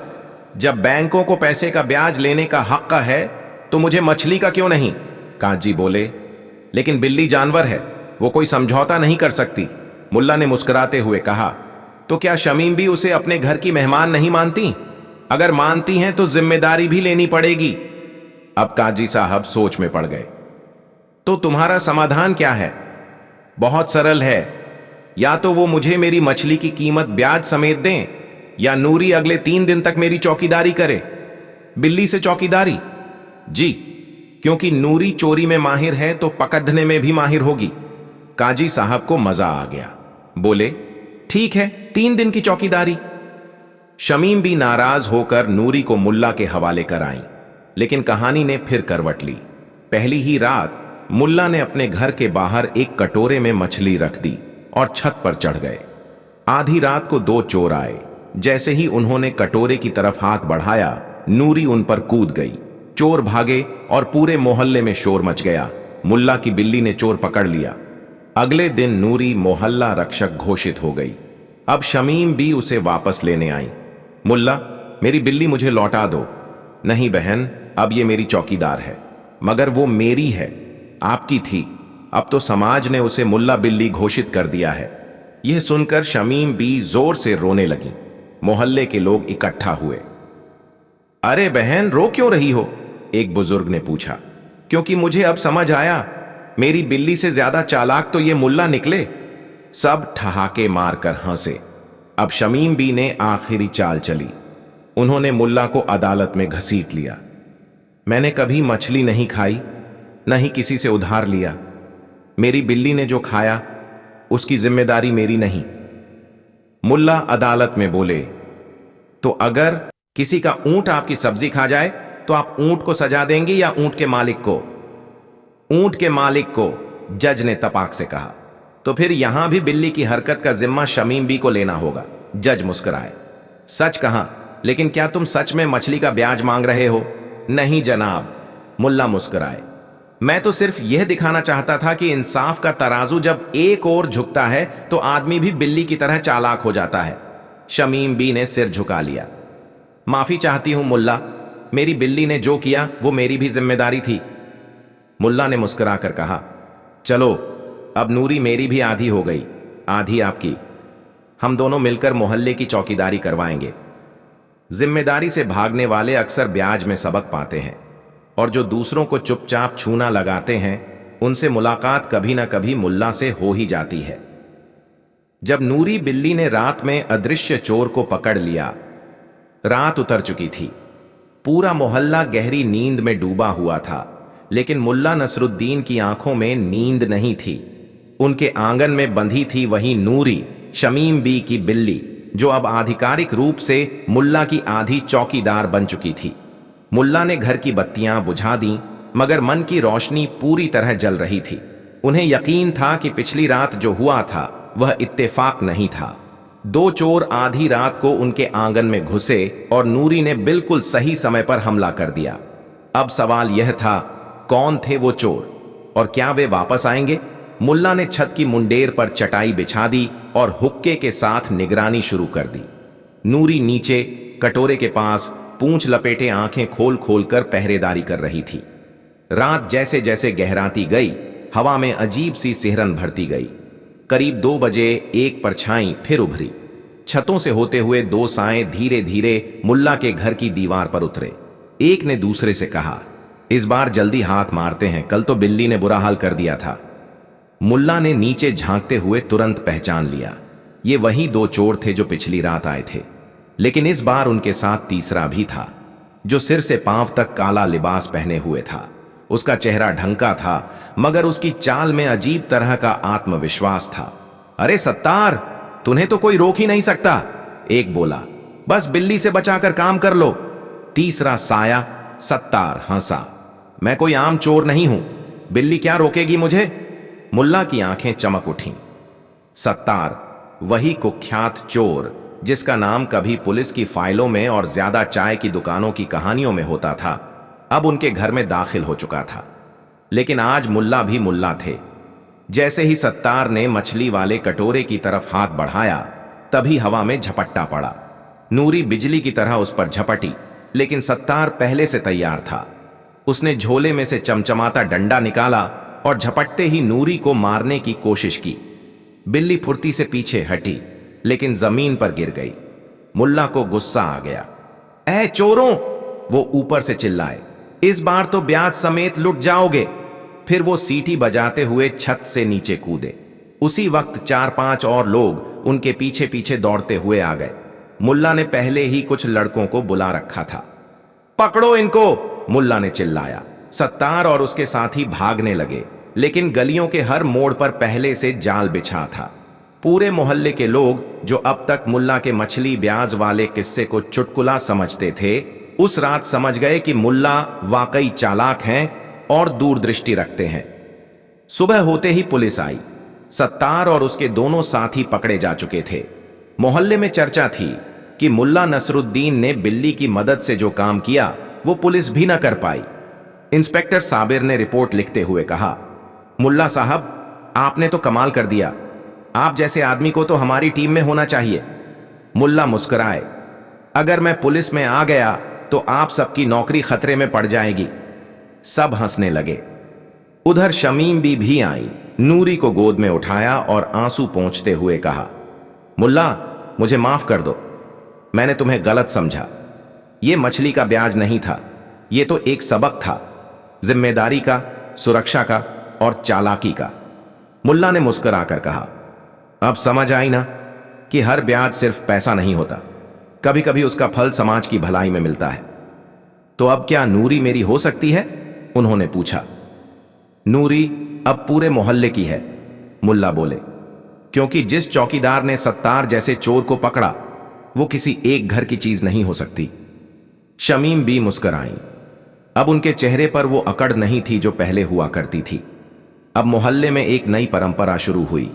जब बैंकों को पैसे का ब्याज लेने का हक है तो मुझे मछली का क्यों नहीं? काजी बोले, लेकिन बिल्ली जानवर है, वो कोई समझौता नहीं कर सकती। मुल्ला ने मुस्कुराते हुए कहा, तो क्या शमीम भी उसे अपने घर की मेहमान नहीं मानती? अगर मानती हैं तो जिम्मेदारी भी लेनी पड़ेगी। अब काजी साहब सोच में पड़ गए। तो तुम्हारा समाधान क्या है? बहुत सरल है, या तो वो मुझे मेरी मछली की कीमत ब्याज समेत दें, या नूरी अगले 3 दिन तक मेरी चौकीदारी करे। बिल्ली से चौकीदारी? जी, क्योंकि नूरी चोरी में माहिर है तो पकड़ने में भी माहिर होगी। काजी साहब को मजा आ गया, बोले, ठीक है, 3 दिन की चौकीदारी। शमीम भी नाराज होकर नूरी को मुल्ला के हवाले कराई, लेकिन कहानी ने फिर करवट ली। पहली ही रात मुल्ला ने अपने घर के बाहर एक कटोरे में मछली रख दी और छत पर चढ़ गए। आधी रात को 2 चोर आए। जैसे ही उन्होंने कटोरे की तरफ हाथ बढ़ाया, नूरी उन पर कूद गई। चोर भागे और पूरे मोहल्ले में शोर मच गया। मुल्ला की बिल्ली ने चोर पकड़ लिया। अगले दिन नूरी मोहल्ला रक्षक घोषित हो गई। अब शमीम भी उसे वापस लेने आई। मुल्ला, मेरी बिल्ली मुझे लौटा दो। नहीं बहन, अब ये मेरी चौकीदार है। मगर वो मेरी है, आपकी थी। अब तो समाज ने उसे मुल्ला बिल्ली घोषित कर दिया है। यह सुनकर शमीम भी जोर से रोने लगी। मोहल्ले के लोग इकट्ठा हुए। अरे बहन, रो क्यों रही हो? एक बुजुर्ग ने पूछा। क्योंकि मुझे अब समझ आया, मेरी बिल्ली से ज्यादा चालाक तो ये मुल्ला निकले। सब ठहाके मारकर हंसे। अब शमीम बी ने आखिरी चाल चली। उन्होंने मुल्ला को अदालत में घसीट लिया। मैंने कभी मछली नहीं खाई, न ही किसी से उधार लिया। मेरी बिल्ली ने जो खाया उसकी जिम्मेदारी मेरी नहीं। मुल्ला अदालत में बोले, तो अगर किसी का ऊंट आपकी सब्जी खा जाए तो आप ऊंट को सजा देंगे या ऊंट के मालिक को? ऊंट के मालिक को, जज ने तपाक से कहा। तो फिर यहां भी बिल्ली की हरकत का जिम्मा शमीम बी को लेना होगा। जज मुस्कुराए। सच कहा, लेकिन क्या तुम सच में मछली का ब्याज मांग रहे हो? नहीं जनाब, मुल्ला मुस्कुराए। मैं तो सिर्फ यह दिखाना चाहता था कि इंसाफ का तराजू जब एक ओर झुकता है तो आदमी भी बिल्ली की तरह चालाक हो जाता है। शमीम बी ने सिर झुका लिया। माफी चाहती हूं मुल्ला, मेरी बिल्ली ने जो किया वो मेरी भी जिम्मेदारी थी। मुल्ला ने मुस्कुराकर कहा, चलो अब नूरी मेरी भी आधी हो गई, आधी आपकी। हम दोनों मिलकर मोहल्ले की चौकीदारी करवाएंगे। जिम्मेदारी से भागने वाले अक्सर ब्याज में सबक पाते हैं, और जो दूसरों को चुपचाप छूना लगाते हैं उनसे मुलाकात कभी ना कभी मुल्ला से हो ही जाती है। जब नूरी बिल्ली ने रात में अदृश्य चोर को पकड़ लिया, रात उतर चुकी थी। पूरा मोहल्ला गहरी नींद में डूबा हुआ था, लेकिन मुल्ला नसरुद्दीन की आंखों में नींद नहीं थी। उनके आंगन में बंधी थी वही नूरी, शमीम बी की बिल्ली, जो अब आधिकारिक रूप से मुल्ला की आधी चौकीदार बन चुकी थी। मुल्ला ने घर की बत्तियां बुझा दी, मगर मन की रोशनी पूरी तरह जल रही थी। उन्हें यकीन था कि पिछली रात जो हुआ था वह इत्तेफाक नहीं था। दो चोर आधी रात को उनके आंगन में घुसे और नूरी ने बिल्कुल सही समय पर हमला कर दिया। अब सवाल यह था, कौन थे वो चोर और क्या वे वापस आएंगे? मुल्ला ने छत की मुंडेर पर चटाई बिछा दी और हुक्के के साथ निगरानी शुरू कर दी। नूरी नीचे कटोरे के पास पूंछ लपेटे आंखें खोल खोल कर पहरेदारी कर रही थी। रात जैसे जैसे गहराती गई, हवा में अजीब सी सिहरन भरती गई। करीब 2 बजे एक परछाई फिर उभरी। छतों से होते हुए 2 साएं धीरे धीरे मुल्ला के घर की दीवार पर उतरे। एक ने दूसरे से कहा, इस बार जल्दी हाथ मारते हैं, कल तो बिल्ली ने बुरा हाल कर दिया था। मुल्ला ने नीचे झांकते हुए तुरंत पहचान लिया, ये वही 2 चोर थे जो पिछली रात आए थे। लेकिन इस बार उनके साथ तीसरा भी था, जो सिर से पांव तक काला लिबास पहने हुए था। उसका चेहरा ढंका था, मगर उसकी चाल में अजीब तरह का आत्मविश्वास था। अरे सत्तार, तुम्हें तो कोई रोक ही नहीं सकता, एक बोला। बस बिल्ली से बचाकर काम कर लो। तीसरा साया सत्तार हंसा। मैं कोई आम चोर नहीं हूं, बिल्ली क्या रोकेगी मुझे? मुल्ला की आंखें चमक उठीं। सत्तार, वही कुख्यात चोर जिसका नाम कभी पुलिस की फाइलों में और ज्यादा चाय की दुकानों की कहानियों में होता था, अब उनके घर में दाखिल हो चुका था। लेकिन आज मुल्ला भी मुल्ला थे। जैसे ही सत्तार ने मछली वाले कटोरे की तरफ हाथ बढ़ाया, तभी हवा में झपट्टा पड़ा। नूरी बिजली की तरह उस पर झपटी, लेकिन सत्तार पहले से तैयार था। उसने झोले में से चमचमाता डंडा निकाला और झपटते ही नूरी को मारने की कोशिश की। बिल्ली फुर्ती से पीछे हटी, लेकिन जमीन पर गिर गई। मुल्ला को गुस्सा आ गया। ऐ चोरों, वो ऊपर से चिल्लाए, इस बार तो ब्याज समेत लुट जाओगे। फिर वो सीटी बजाते हुए छत से नीचे कूदे। उसी वक्त 4-5 और लोग उनके पीछे पीछे दौड़ते हुए आ गए। मुल्ला ने पहले ही कुछ लड़कों को बुला रखा था। पकड़ो इनको, मुल्ला ने चिल्लाया। सत्तार और उसके साथी भागने लगे, लेकिन गलियों के हर मोड़ पर पहले से जाल बिछा था। पूरे मोहल्ले के लोग, जो अब तक मुल्ला के मछली ब्याज वाले किस्से को चुटकुला समझते थे, उस रात समझ गए कि मुल्ला वाकई चालाक हैं और दूरदृष्टि रखते हैं। सुबह होते ही पुलिस आई। सत्तार और उसके दोनों साथी पकड़े जा चुके थे। मोहल्ले में चर्चा थी कि मुल्ला नसरुद्दीन ने बिल्ली की मदद से जो काम किया वो पुलिस भी न कर पाई। इंस्पेक्टर साबिर ने रिपोर्ट लिखते हुए कहा, मुल्ला साहब, आपने तो कमाल कर दिया। आप जैसे आदमी को तो हमारी टीम में होना चाहिए। मुल्ला मुस्कुराए, अगर मैं पुलिस में आ गया तो आप सबकी नौकरी खतरे में पड़ जाएगी। सब हंसने लगे। उधर शमीम भी आई, नूरी को गोद में उठाया और आंसू पोंछते हुए कहा, मुल्ला, मुझे माफ कर दो, मैंने तुम्हें गलत समझा। ये मछली का ब्याज नहीं था, ये तो एक सबक था, जिम्मेदारी का, सुरक्षा का और चालाकी का। मुल्ला ने मुस्कुराकर कहा, अब समझ आई ना कि हर ब्याज सिर्फ पैसा नहीं होता, कभी कभी उसका फल समाज की भलाई में मिलता है। तो अब क्या नूरी मेरी हो सकती है? उन्होंने पूछा। नूरी अब पूरे मोहल्ले की है, मुल्ला बोले, क्योंकि जिस चौकीदार ने सत्तार जैसे चोर को पकड़ा वो किसी एक घर की चीज नहीं हो सकती। शमीम भी मुस्कुराई। अब उनके चेहरे पर वो अकड़ नहीं थी जो पहले हुआ करती थी। अब मोहल्ले में एक नई परंपरा शुरू हुई।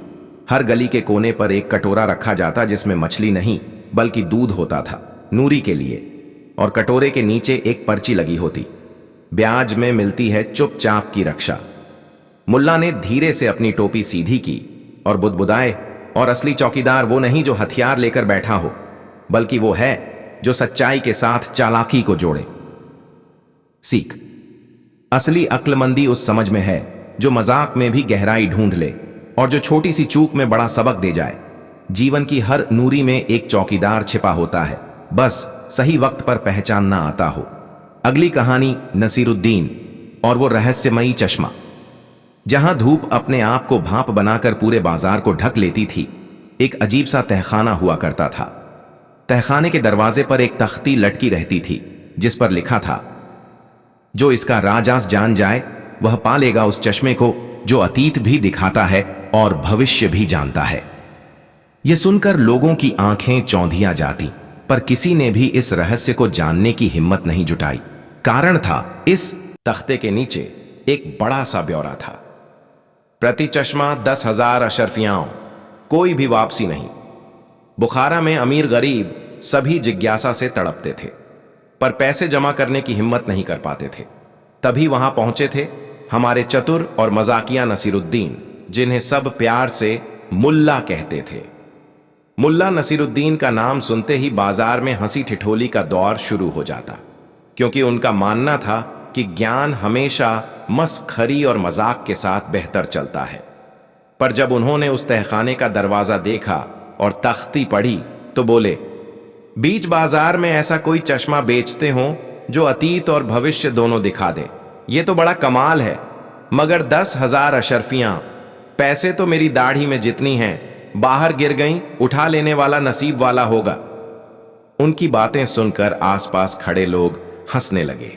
हर गली के कोने पर एक कटोरा रखा जाता जिसमें मछली नहीं बल्कि दूध होता था, नूरी के लिए, और कटोरे के नीचे एक पर्ची लगी होती, ब्याज में मिलती है चुपचाप की रक्षा। मुल्ला ने धीरे से अपनी टोपी सीधी की और बुदबुदाए, और असली चौकीदार वो नहीं जो हथियार लेकर बैठा हो, बल्कि वो है जो सच्चाई के साथ चालाकी को जोड़े। सीख, असली अक्लमंदी उस समझ में है जो मजाक में भी गहराई ढूंढ ले और जो छोटी सी चूक में बड़ा सबक दे जाए। जीवन की हर नूरी में एक चौकीदार छिपा होता है, बस सही वक्त पर पहचानना आता हो। अगली कहानी नसीरुद्दीन और वो रहस्यमयी चश्मा। जहां धूप अपने आप को भाप बनाकर पूरे बाजार को ढक लेती थी, एक अजीब सा तहखाना हुआ करता था। तहखाने के दरवाजे पर एक तख्ती लटकी रहती थी जिस पर लिखा था, जो इसका राज जान जाए वह पा लेगा उस चश्मे को जो अतीत भी दिखाता है और भविष्य भी जानता है। यह सुनकर लोगों की आंखें चौंधिया जाती, पर किसी ने भी इस रहस्य को जानने की हिम्मत नहीं जुटाई। कारण था, इस तख्ते के नीचे एक बड़ा सा ब्यौरा था। प्रति चश्मा 10,000 अशरफियाओं, कोई भी वापसी नहीं। बुखारा में अमीर गरीब सभी जिज्ञासा से तड़पते थे, पर पैसे जमा करने की हिम्मत नहीं कर पाते थे। तभी वहां पहुंचे थे हमारे चतुर और मजाकिया नसीरुद्दीन, जिन्हें सब प्यार से मुल्ला कहते थे। मुल्ला नसीरुद्दीन का नाम सुनते ही बाजार में हंसी ठिठोली का दौर शुरू हो जाता, क्योंकि उनका मानना था कि ज्ञान हमेशा मस्खरी और मजाक के साथ बेहतर चलता है। पर जब उन्होंने उस तहखाने का दरवाजा देखा और तख्ती पढ़ी तो बोले, बीच बाजार में ऐसा कोई चश्मा बेचते हो जो अतीत और भविष्य दोनों दिखा दे, ये तो बड़ा कमाल है। मगर 10,000 अशरफियां, पैसे तो मेरी दाढ़ी में जितनी हैं, बाहर गिर गईं, उठा लेने वाला नसीब वाला होगा। उनकी बातें सुनकर आसपास खड़े लोग हंसने लगे,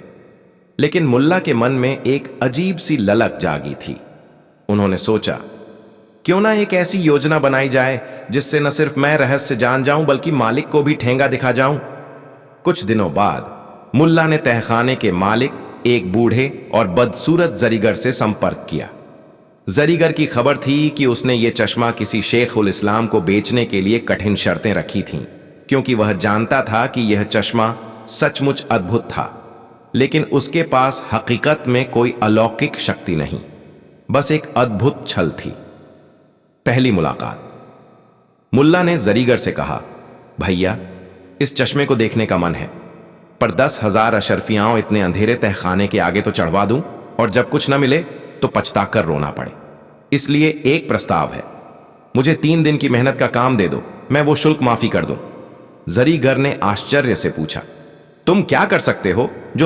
लेकिन मुल्ला के मन में एक अजीब सी ललक जागी थी। उन्होंने सोचा, क्यों ना एक ऐसी योजना बनाई जाए जिससे न सिर्फ मैं रहस्य जान जाऊं बल्कि मालिक को भी ठेंगा दिखा जाऊं। कुछ दिनों बाद मुल्ला ने तहखाने के मालिक, एक बूढ़े और बदसूरत जरीगर से संपर्क किया। जरीगर की खबर थी कि उसने ये चश्मा किसी शेख उल इस्लाम को बेचने के लिए कठिन शर्तें रखी थीं, क्योंकि वह जानता था कि यह चश्मा सचमुच अद्भुत था, लेकिन उसके पास हकीकत में कोई अलौकिक शक्ति नहीं, बस एक अद्भुत छल थी। पहली मुलाकात। मुल्ला ने जरीगर से कहा, भैया, इस चश्मे को देखने का मन है, पर 10,000 अशरफियाओं इतने अंधेरे तहखाने के आगे तो चढ़वा दूं और जब कुछ न मिले तो पछताकर रोना पड़े। इसलिए एक प्रस्ताव है, मुझे 3 दिन की मेहनत का काम दे दो, मैं वो शुल्क माफी कर दूं। जरीगर ने आश्चर्य से पूछा, तुम क्या कर सकते हो जो